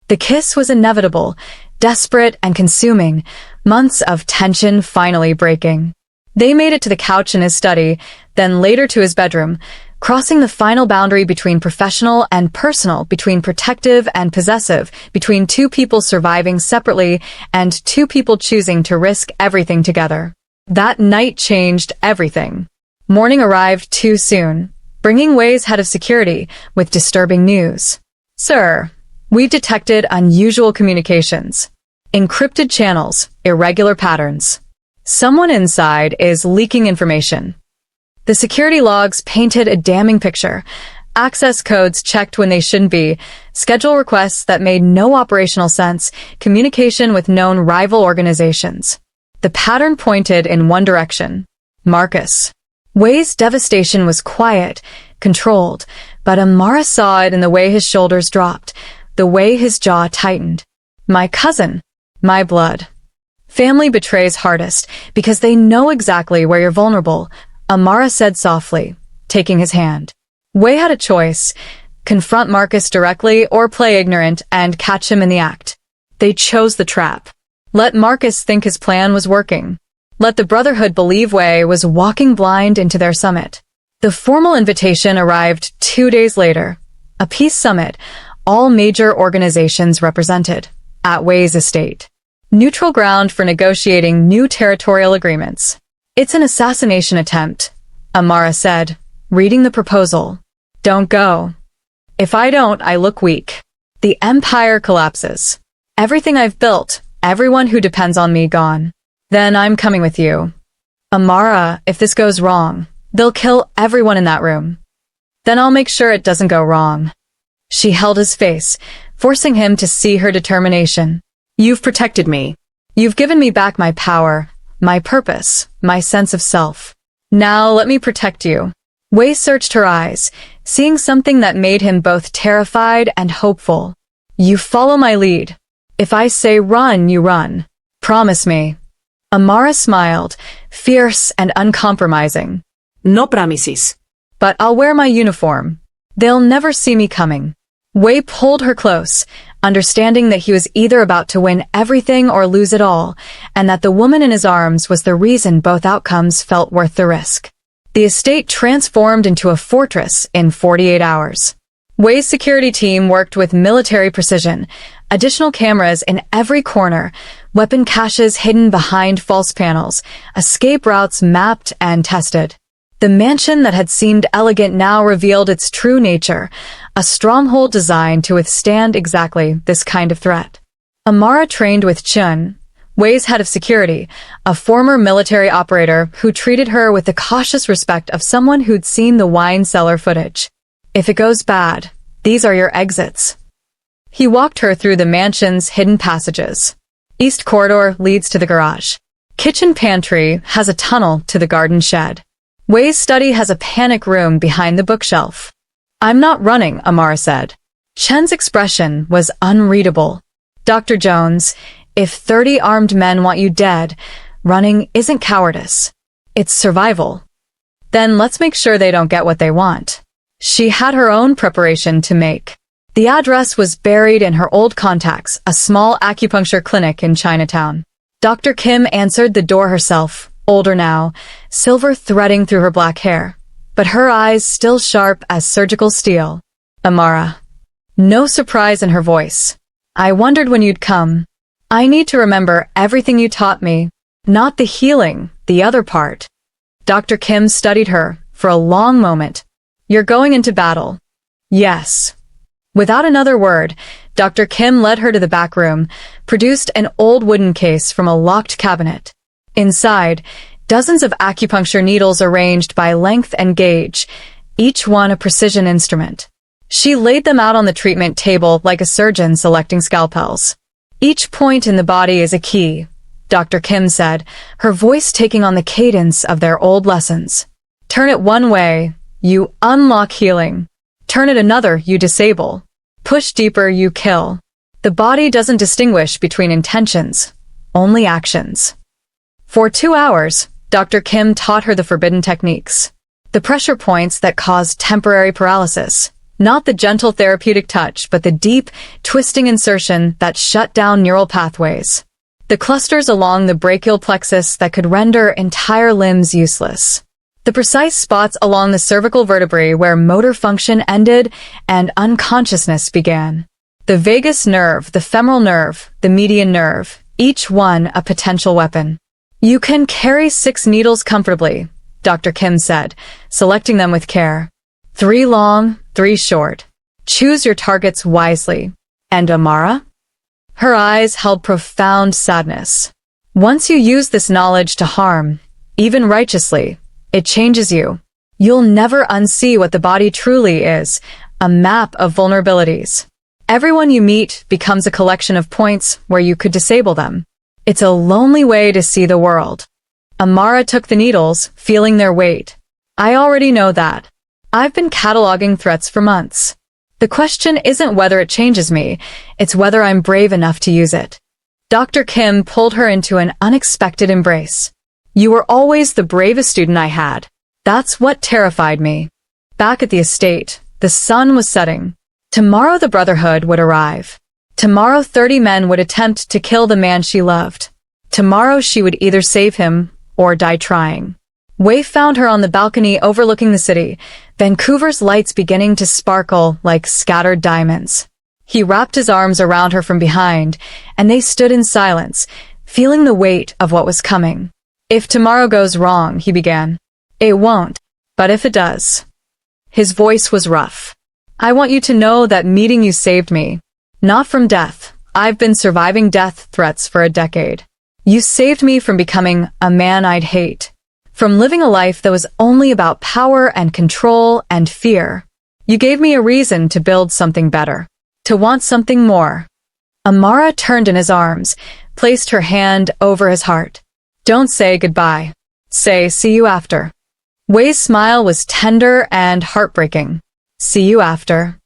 Speaker 1: The kiss was inevitable, desperate and consuming, months of tension finally breaking. They made it to the couch in his study, then later to his bedroom, crossing the final boundary between professional and personal, between protective and possessive, between two people surviving separately and two people choosing to risk everything together. That night changed everything. Morning arrived too soon, bringing Wai's head of security with disturbing news. Sir, we've detected unusual communications. Encrypted channels, irregular patterns. Someone inside is leaking information. The security logs painted a damning picture. Access codes checked when they shouldn't be, schedule requests that made no operational sense, communication with known rival organizations. The pattern pointed in one direction. Marcus. Wai's devastation was quiet, controlled, but Amara saw it in the way his shoulders dropped, the way his jaw tightened. My cousin. My blood. Family betrays hardest because they know exactly where you're vulnerable, Amara said softly, taking his hand. Wai had a choice, confront Marcus directly or play ignorant and catch him in the act. They chose the trap. Let Marcus think his plan was working. Let the Brotherhood believe Wai was walking blind into their summit. The formal invitation arrived 2 days later. A peace summit, all major organizations represented, at Wai's estate. Neutral ground for negotiating new territorial agreements. It's an assassination attempt, Amara said, reading the proposal. Don't go. If I don't, I look weak. The empire collapses. Everything I've built, everyone who depends on me gone. Then I'm coming with you. Amara, if this goes wrong, they'll kill everyone in that room. Then I'll make sure it doesn't go wrong. She held his face, forcing him to see her determination. You've protected me. You've given me back my power, my purpose, my sense of self. Now let me protect you. Wai searched her eyes, seeing something that made him both terrified and hopeful. You follow my lead. If I say run, you run. Promise me. Amara smiled, fierce and uncompromising.
Speaker 2: No promises.
Speaker 1: But I'll wear my uniform. They'll never see me coming. Wai pulled her close, understanding that he was either about to win everything or lose it all, and that the woman in his arms was the reason both outcomes felt worth the risk. The estate transformed into a fortress in 48 hours. Wei's security team worked with military precision, additional cameras in every corner, weapon caches hidden behind false panels, escape routes mapped and tested. The mansion that had seemed elegant now revealed its true nature, a stronghold designed to withstand exactly this kind of threat. Amara trained with Chun, Wei's head of security, a former military operator who treated her with the cautious respect of someone who'd seen the wine cellar footage. If it goes bad, these are your exits. He walked her through the mansion's hidden passages. East corridor leads to the garage. Kitchen pantry has a tunnel to the garden shed. Wei's study has a panic room behind the bookshelf. I'm not running, Amara said. Chen's expression was unreadable. Dr. Jones, if 30 armed men want you dead, running isn't cowardice. It's survival. Then let's make sure they don't get what they want. She had her own preparation to make. The address was buried in her old contacts, a small acupuncture clinic in Chinatown. Dr. Kim answered the door herself, older now, silver threading through her black hair, but her eyes still sharp as surgical steel. Amara. No surprise in her voice. I wondered when you'd come. I need to remember everything you taught me, not the healing, the other part. Dr. Kim studied her for a long moment. You're going into battle. Yes. Without another word, Dr. Kim led her to the back room, produced an old wooden case from a locked cabinet. Inside, dozens of acupuncture needles arranged by length and gauge, each one a precision instrument. She laid them out on the treatment table like a surgeon selecting scalpels. Each point in the body is a key, Dr. Kim said, her voice taking on the cadence of their old lessons. Turn it one way, you unlock healing. Turn it another, you disable. Push deeper, you kill. The body doesn't distinguish between intentions, only actions. For 2 hours, Dr. Kim taught her the forbidden techniques. The pressure points that caused temporary paralysis. Not the gentle therapeutic touch, but the deep, twisting insertion that shut down neural pathways. The clusters along the brachial plexus that could render entire limbs useless. The precise spots along the cervical vertebrae where motor function ended and unconsciousness began. The vagus nerve, the femoral nerve, the median nerve, each one a potential weapon. You can carry 6 needles comfortably, Dr. Kim said, selecting them with care. 3 long, 3 short. Choose your targets wisely. And Amara? Her eyes held profound sadness. Once you use this knowledge to harm, even righteously, it changes you. You'll never unsee what the body truly is, a map of vulnerabilities. Everyone you meet becomes a collection of points where you could disable them. It's a lonely way to see the world. Amara took the needles, feeling their weight. I already know that. I've been cataloging threats for months. The question isn't whether it changes me, it's whether I'm brave enough to use it. Dr. Kim pulled her into an unexpected embrace. You were always the bravest student I had. That's what terrified me. Back at the estate, the sun was setting. Tomorrow the Brotherhood would arrive. Tomorrow 30 men would attempt to kill the man she loved. Tomorrow she would either save him or die trying. Wei found her on the balcony overlooking the city, Vancouver's lights beginning to sparkle like scattered diamonds. He wrapped his arms around her from behind, and they stood in silence, feeling the weight of what was coming. If tomorrow goes wrong, he began. It won't, but if it does. His voice was rough. I want you to know that meeting you saved me. Not from death. I've been surviving death threats for a decade. You saved me from becoming a man I'd hate. From living a life that was only about power and control and fear. You gave me a reason to build something better. To want something more. Amara turned in his arms, placed her hand over his heart. Don't say goodbye. Say, see you after. Wei's smile was tender and heartbreaking. See you after.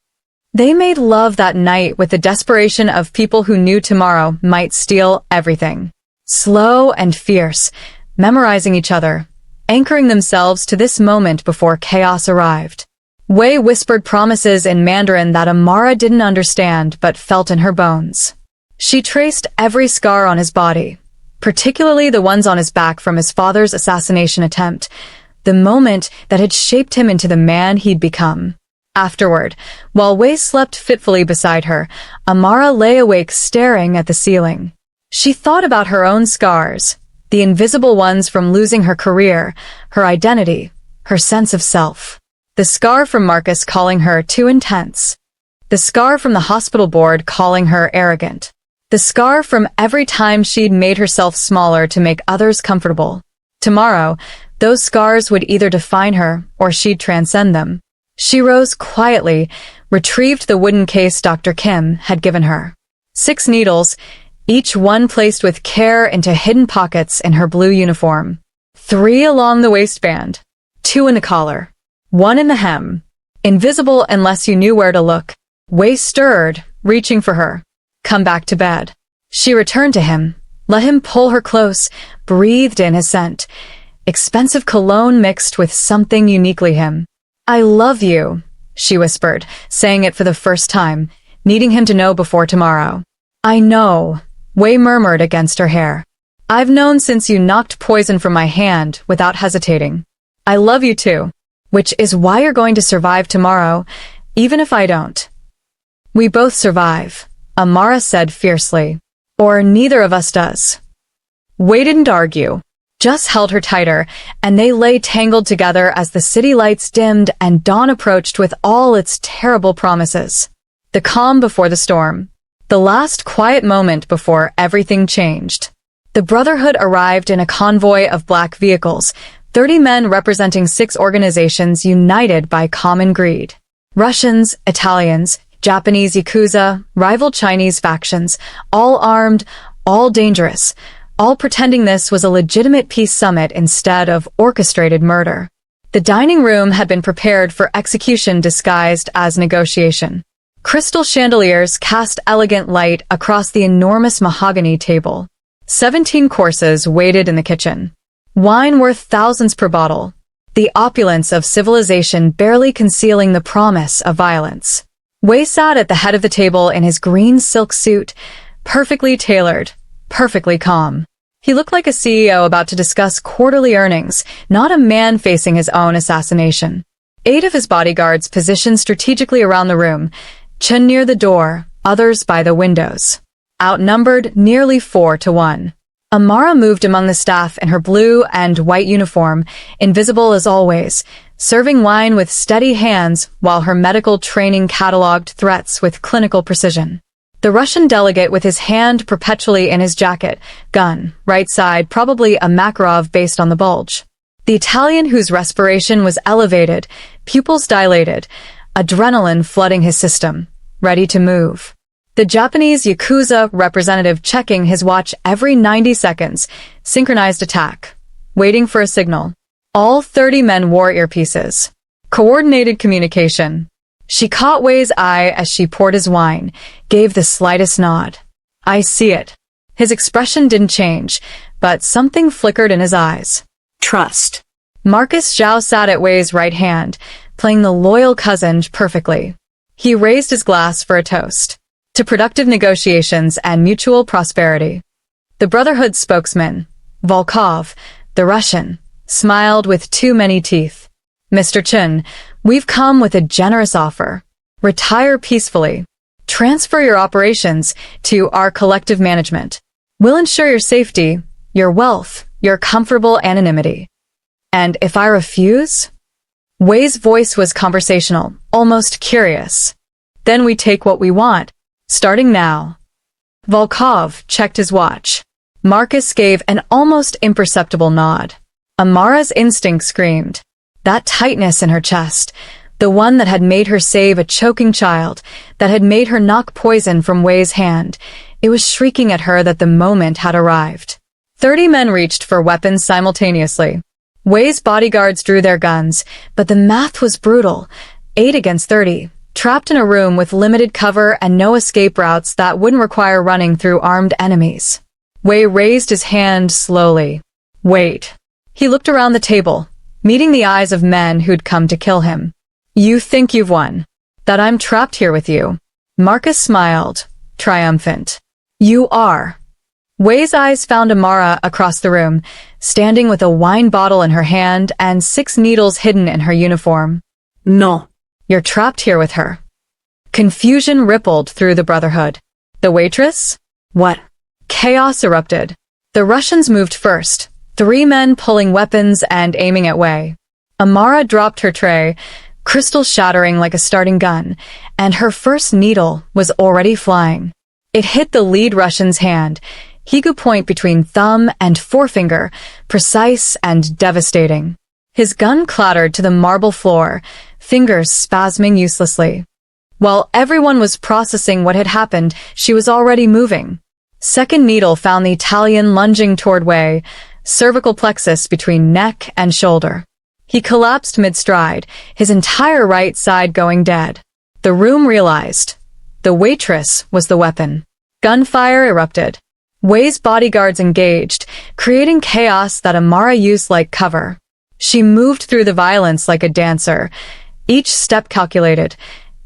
Speaker 1: They made love that night with the desperation of people who knew tomorrow might steal everything. Slow and fierce, memorizing each other, anchoring themselves to this moment before chaos arrived. Wei whispered promises in Mandarin that Amara didn't understand but felt in her bones. She traced every scar on his body, particularly the ones on his back from his father's assassination attempt, the moment that had shaped him into the man he'd become. Afterward, while Wei slept fitfully beside her, Amara lay awake staring at the ceiling. She thought about her own scars, the invisible ones from losing her career, her identity, her sense of self. The scar from Marcus calling her too intense. The scar from the hospital board calling her arrogant. The scar from every time she'd made herself smaller to make others comfortable. Tomorrow, those scars would either define her or she'd transcend them. She rose quietly, retrieved the wooden case Dr. Kim had given her. 6 needles, each one placed with care into hidden pockets in her blue uniform. 3 along the waistband, 2 in the collar, 1 in the hem. Invisible unless you knew where to look. Wei stirred, reaching for her. Come back to bed. She returned to him, let him pull her close, breathed in his scent. Expensive cologne mixed with something uniquely him. I love you, she whispered, saying it for the first time, needing him to know before tomorrow. I know, Wei murmured against her hair. I've known since you knocked poison from my hand without hesitating. I love you too, which is why you're going to survive tomorrow, even if I don't. We both survive, Amara said fiercely. Or neither of us does. Wei didn't argue, just held her tighter, and they lay tangled together as the city lights dimmed and dawn approached with all its terrible promises. The calm before the storm. The last quiet moment before everything changed. The Brotherhood arrived in a convoy of black vehicles, 30 men representing 6 organizations united by common greed. Russians, Italians, Japanese Yakuza, rival Chinese factions, all armed, all dangerous, all pretending this was a legitimate peace summit instead of orchestrated murder. The dining room had been prepared for execution disguised as negotiation. Crystal chandeliers cast elegant light across the enormous mahogany table. 17 courses waited in the kitchen. Wine worth thousands per bottle. The opulence of civilization barely concealing the promise of violence. Wei sat at the head of the table in his green silk suit, perfectly tailored, perfectly calm. He looked like a CEO about to discuss quarterly earnings, not a man facing his own assassination. 8 of his bodyguards positioned strategically around the room, Chen near the door, others by the windows. Outnumbered nearly 4 to 1. Amara moved among the staff in her blue and white uniform, invisible as always, serving wine with steady hands while her medical training catalogued threats with clinical precision. The Russian delegate with his hand perpetually in his jacket, gun, right side, probably a Makarov based on the bulge. The Italian whose respiration was elevated, pupils dilated, adrenaline flooding his system, ready to move. The Japanese Yakuza representative checking his watch every 90 seconds, synchronized attack, waiting for a signal. All 30 men wore earpieces. Coordinated communication. She caught Wei's eye as she poured his wine, gave the slightest nod. I see it. His expression didn't change, but something flickered in his eyes.
Speaker 2: Trust.
Speaker 1: Marcus Zhao sat at Wei's right hand, playing the loyal cousin perfectly. He raised his glass for a toast. To productive negotiations and mutual prosperity. The Brotherhood spokesman, Volkov, the Russian, smiled with too many teeth. Mr. Chen, we've come with a generous offer. Retire peacefully. Transfer your operations to our collective management. We'll ensure your safety, your wealth, your comfortable anonymity. And if I refuse? Wei's voice was conversational, almost curious. Then we take what we want. Starting now. Volkov checked his watch. Marcus gave an almost imperceptible nod. Amara's instinct screamed. That tightness in her chest, the one that had made her save a choking child, that had made her knock poison from Wei's hand, it was shrieking at her that the moment had arrived. 30 men reached for weapons simultaneously. Wei's bodyguards drew their guns, but the math was brutal. 8 against 30. Trapped in a room with limited cover and no escape routes that wouldn't require running through armed enemies. Wei raised his hand slowly. Wait. He looked around the table, meeting the eyes of men who'd come to kill him. You think you've won. That I'm trapped here with you. Marcus smiled, triumphant. You are. Wei's eyes found Amara across the room, standing with a wine bottle in her hand and 6 needles hidden in her uniform.
Speaker 2: No.
Speaker 1: You're trapped here with her. Confusion rippled through the Brotherhood. The waitress?
Speaker 2: What?
Speaker 1: Chaos erupted. The Russians moved first, 3 men pulling weapons and aiming at Wei. Amara dropped her tray, crystal shattering like a starting gun, and her first needle was already flying. It hit the lead Russian's hand, Higu point between thumb and forefinger, precise and devastating. His gun clattered to the marble floor, fingers spasming uselessly. While everyone was processing what had happened, she was already moving. Second needle found the Italian lunging toward Wei, cervical plexus between neck and shoulder. He collapsed mid-stride, his entire right side going dead. The room realized. The waitress was the weapon. Gunfire erupted. Wei's bodyguards engaged, creating chaos that Amara used like cover. She moved through the violence like a dancer, each step calculated,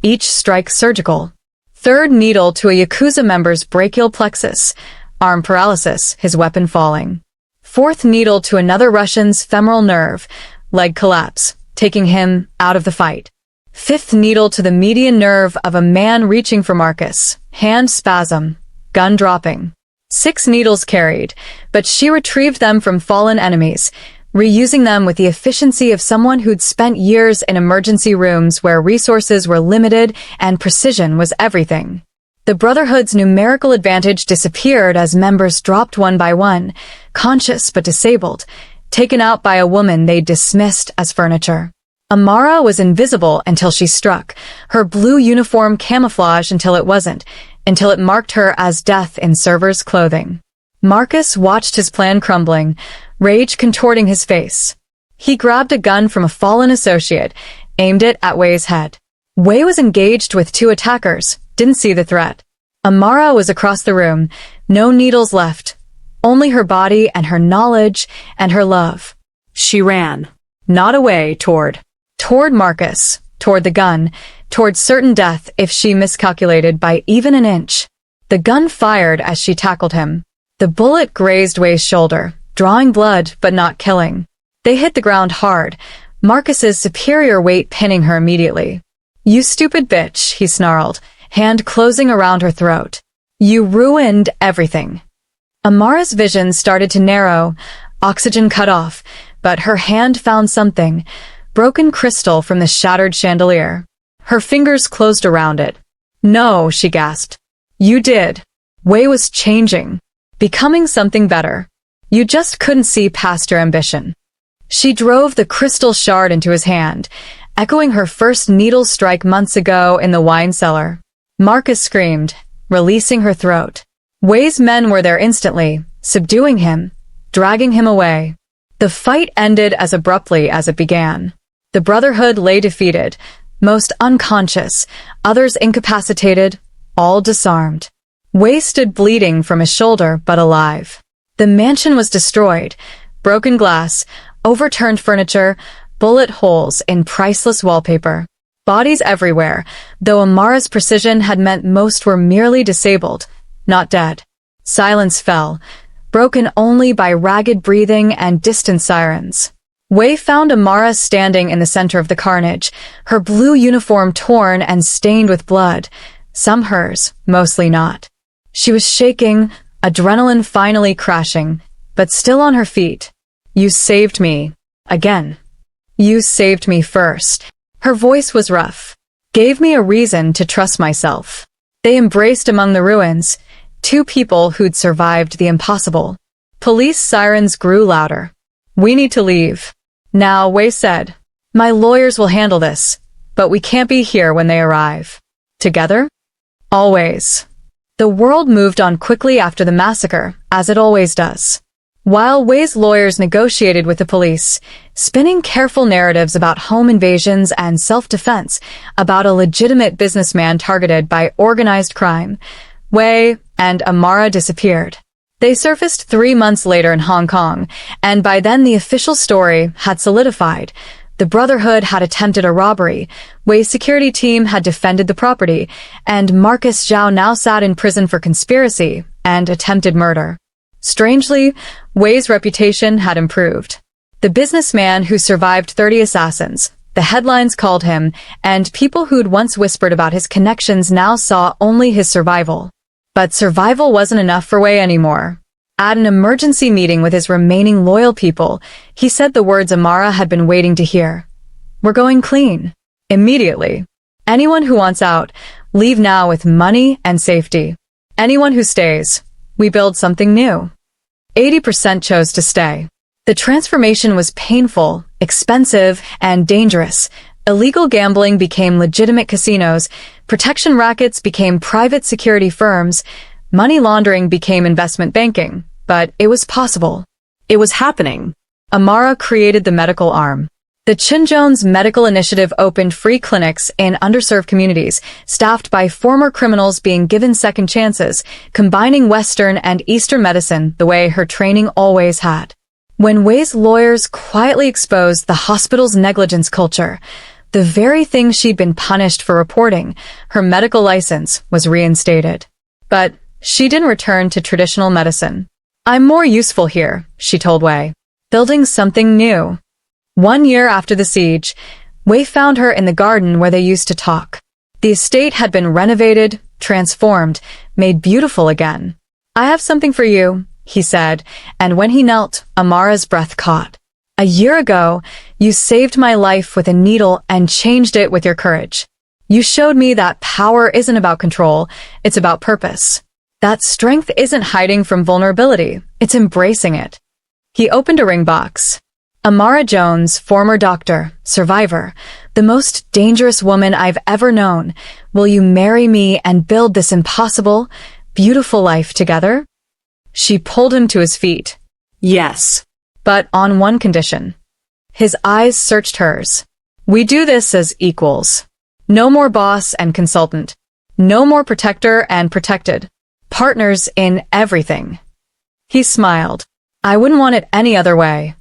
Speaker 1: each strike surgical. Third needle to a Yakuza member's brachial plexus, arm paralysis, his weapon falling. Fourth needle to another Russian's femoral nerve, leg collapse, taking him out of the fight. Fifth needle to the median nerve of a man reaching for Marcus, hand spasm, gun dropping. 6 needles carried, but she retrieved them from fallen enemies, reusing them with the efficiency of someone who'd spent years in emergency rooms where resources were limited and precision was everything. The Brotherhood's numerical advantage disappeared as members dropped one by one, conscious but disabled, taken out by a woman they dismissed as furniture. Amara was invisible until she struck, her blue uniform camouflaged until it wasn't, until it marked her as death in server's clothing. Marcus watched his plan crumbling, rage contorting his face. He grabbed a gun from a fallen associate, aimed it at Wei's head. Wei was engaged with 2 attackers, didn't see the threat. Amara was across the room, no needles left, only her body and her knowledge and her love.
Speaker 2: She ran.
Speaker 1: Not away, toward Marcus, toward the gun, toward certain death if she miscalculated by even an inch. The gun fired as she tackled him. The bullet grazed Wei's shoulder, drawing blood but not killing. They hit the ground hard, Marcus's superior weight pinning her immediately. You stupid bitch, he snarled, hand closing around her throat. You ruined everything. Amara's vision started to narrow, oxygen cut off, but her hand found something, broken crystal from the shattered chandelier. Her fingers closed around it. No, she gasped. You did. Wei was changing, becoming something better. You just couldn't see past your ambition. She drove the crystal shard into his hand, echoing her first needle strike months ago in the wine cellar. Marcus screamed, releasing her throat. Wei's men were there instantly, subduing him, dragging him away. The fight ended as abruptly as it began. The Brotherhood lay defeated, most unconscious, others incapacitated, all disarmed. Wei stood bleeding from his shoulder but alive. The mansion was destroyed, broken glass, overturned furniture, bullet holes in priceless wallpaper. Bodies everywhere, though Amara's precision had meant most were merely disabled, not dead. Silence fell, broken only by ragged breathing and distant sirens. Wei found Amara standing in the center of the carnage, her blue uniform torn and stained with blood, some hers, mostly not. She was shaking, adrenaline finally crashing, but still on her feet. You saved me. Again. You saved me first. Her voice was rough. Gave me a reason to trust myself. They embraced among the ruins, 2 people who'd survived the impossible. Police sirens grew louder. We need to leave. Now, Wei said. My lawyers will handle this, but we can't be here when they arrive. Together? Always. The world moved on quickly after the massacre, as it always does. While Wei's lawyers negotiated with the police, spinning careful narratives about home invasions and self-defense, about a legitimate businessman targeted by organized crime, Wei and Amara disappeared. They surfaced 3 months later in Hong Kong, and by then the official story had solidified. The Brotherhood had attempted a robbery, Wei's security team had defended the property, and Marcus Zhao now sat in prison for conspiracy and attempted murder. Strangely, Wei's reputation had improved. The businessman who survived 30 assassins, the headlines called him, and people who'd once whispered about his connections now saw only his survival. But survival wasn't enough for Wei anymore. At an emergency meeting with his remaining loyal people, he said the words Amara had been waiting to hear. "We're going clean. Immediately. Anyone who wants out, leave now with money and safety. Anyone who stays, we build something new." 80% chose to stay. The transformation was painful, expensive, and dangerous. Illegal gambling became legitimate casinos, protection rackets became private security firms, money laundering became investment banking. But it was possible.
Speaker 2: It was happening.
Speaker 1: Amara created the medical arm. The Chinjones Medical Initiative opened free clinics in underserved communities, staffed by former criminals being given second chances, combining Western and Eastern medicine the way her training always had. When Wei's lawyers quietly exposed the hospital's negligence culture, the very thing she'd been punished for reporting, her medical license was reinstated. But she didn't return to traditional medicine. "I'm more useful here," she told Wei, building something new. 1 year after the siege, Wei found her in the garden where they used to talk. The estate had been renovated, transformed, made beautiful again. "I have something for you," he said, and when he knelt, Amara's breath caught. "A year ago, you saved my life with a needle and changed it with your courage. You showed me that power isn't about control, it's about purpose. That strength isn't hiding from vulnerability, it's embracing it." He opened a ring box. "Amara Jones, former doctor, survivor, the most dangerous woman I've ever known. Will you marry me and build this impossible, beautiful life together?" She pulled him to his feet.
Speaker 2: Yes.
Speaker 1: But on one condition. His eyes searched hers. "We do this as equals. No more boss and consultant. No more protector and protected. Partners in everything." He smiled. "I wouldn't want it any other way."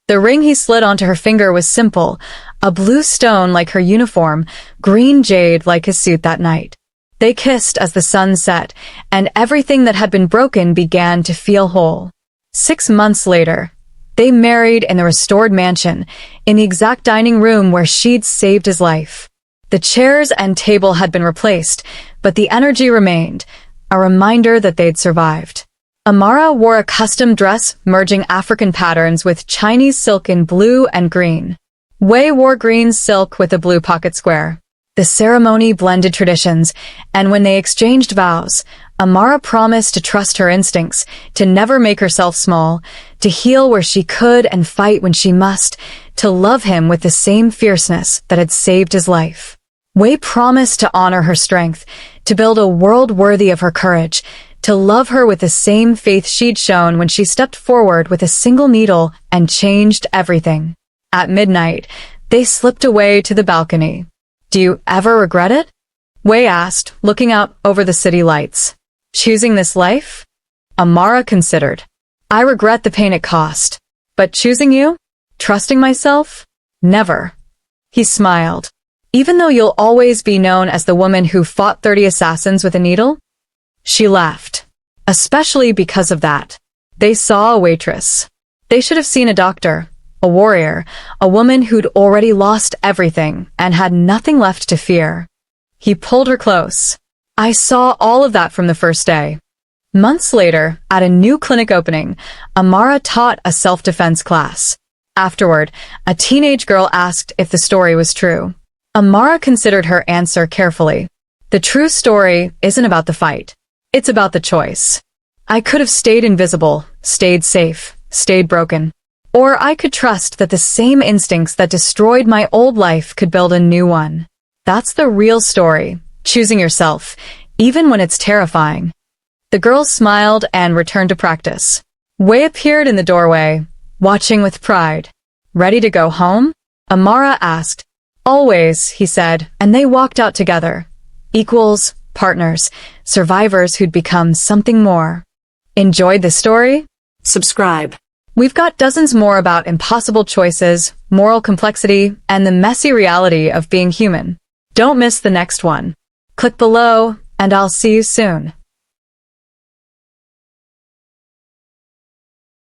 Speaker 1: The ring he slid onto her finger was simple, a blue stone like her uniform, green jade like his suit that night. They kissed as the sun set, and everything that had been broken began to feel whole. 6 months later, they married in the restored mansion, in the exact dining room where she'd saved his life. The chairs and table had been replaced, but the energy remained, a reminder that they'd survived. Amara wore a custom dress merging African patterns with Chinese silk in blue and green. Wei wore green silk with a blue pocket square. The ceremony blended traditions, and when they exchanged vows, Amara promised to trust her instincts, to never make herself small, to heal where she could and fight when she must, to love him with the same fierceness that had saved his life. Wei promised to honor her strength, to build a world worthy of her courage, to love her with the same faith she'd shown when she stepped forward with a single needle and changed everything. At midnight, they slipped away to the balcony. "Do you ever regret it?" Wei asked, looking out over the city lights. "Choosing this life?" Amara considered. "I regret the pain it cost. But choosing you? Trusting myself? Never." He smiled. "Even though you'll always be known as the woman who fought 30 assassins with a needle?" She laughed. "Especially because of that. They saw a waitress. They should have seen a doctor, a warrior, a woman who'd already lost everything and had nothing left to fear." He pulled her close. "I saw all of that from the first day." Months later, at a new clinic opening, Amara taught a self-defense class. Afterward, a teenage girl asked if the story was true. Amara considered her answer carefully. "The true story isn't about the fight. It's about the choice. I could have stayed invisible, stayed safe, stayed broken. Or I could trust that the same instincts that destroyed my old life could build a new one. That's the real story, choosing yourself, even when it's terrifying." The girl smiled and returned to practice. Wei appeared in the doorway, watching with pride. "Ready to go home?" Amara asked. "Always," he said, and they walked out together. Equals, partners, survivors who'd become something more. Enjoyed the story?
Speaker 2: Subscribe.
Speaker 1: We've got dozens more about impossible choices, moral complexity, and the messy reality of being human. Don't miss the next one. Click below, and I'll see you soon.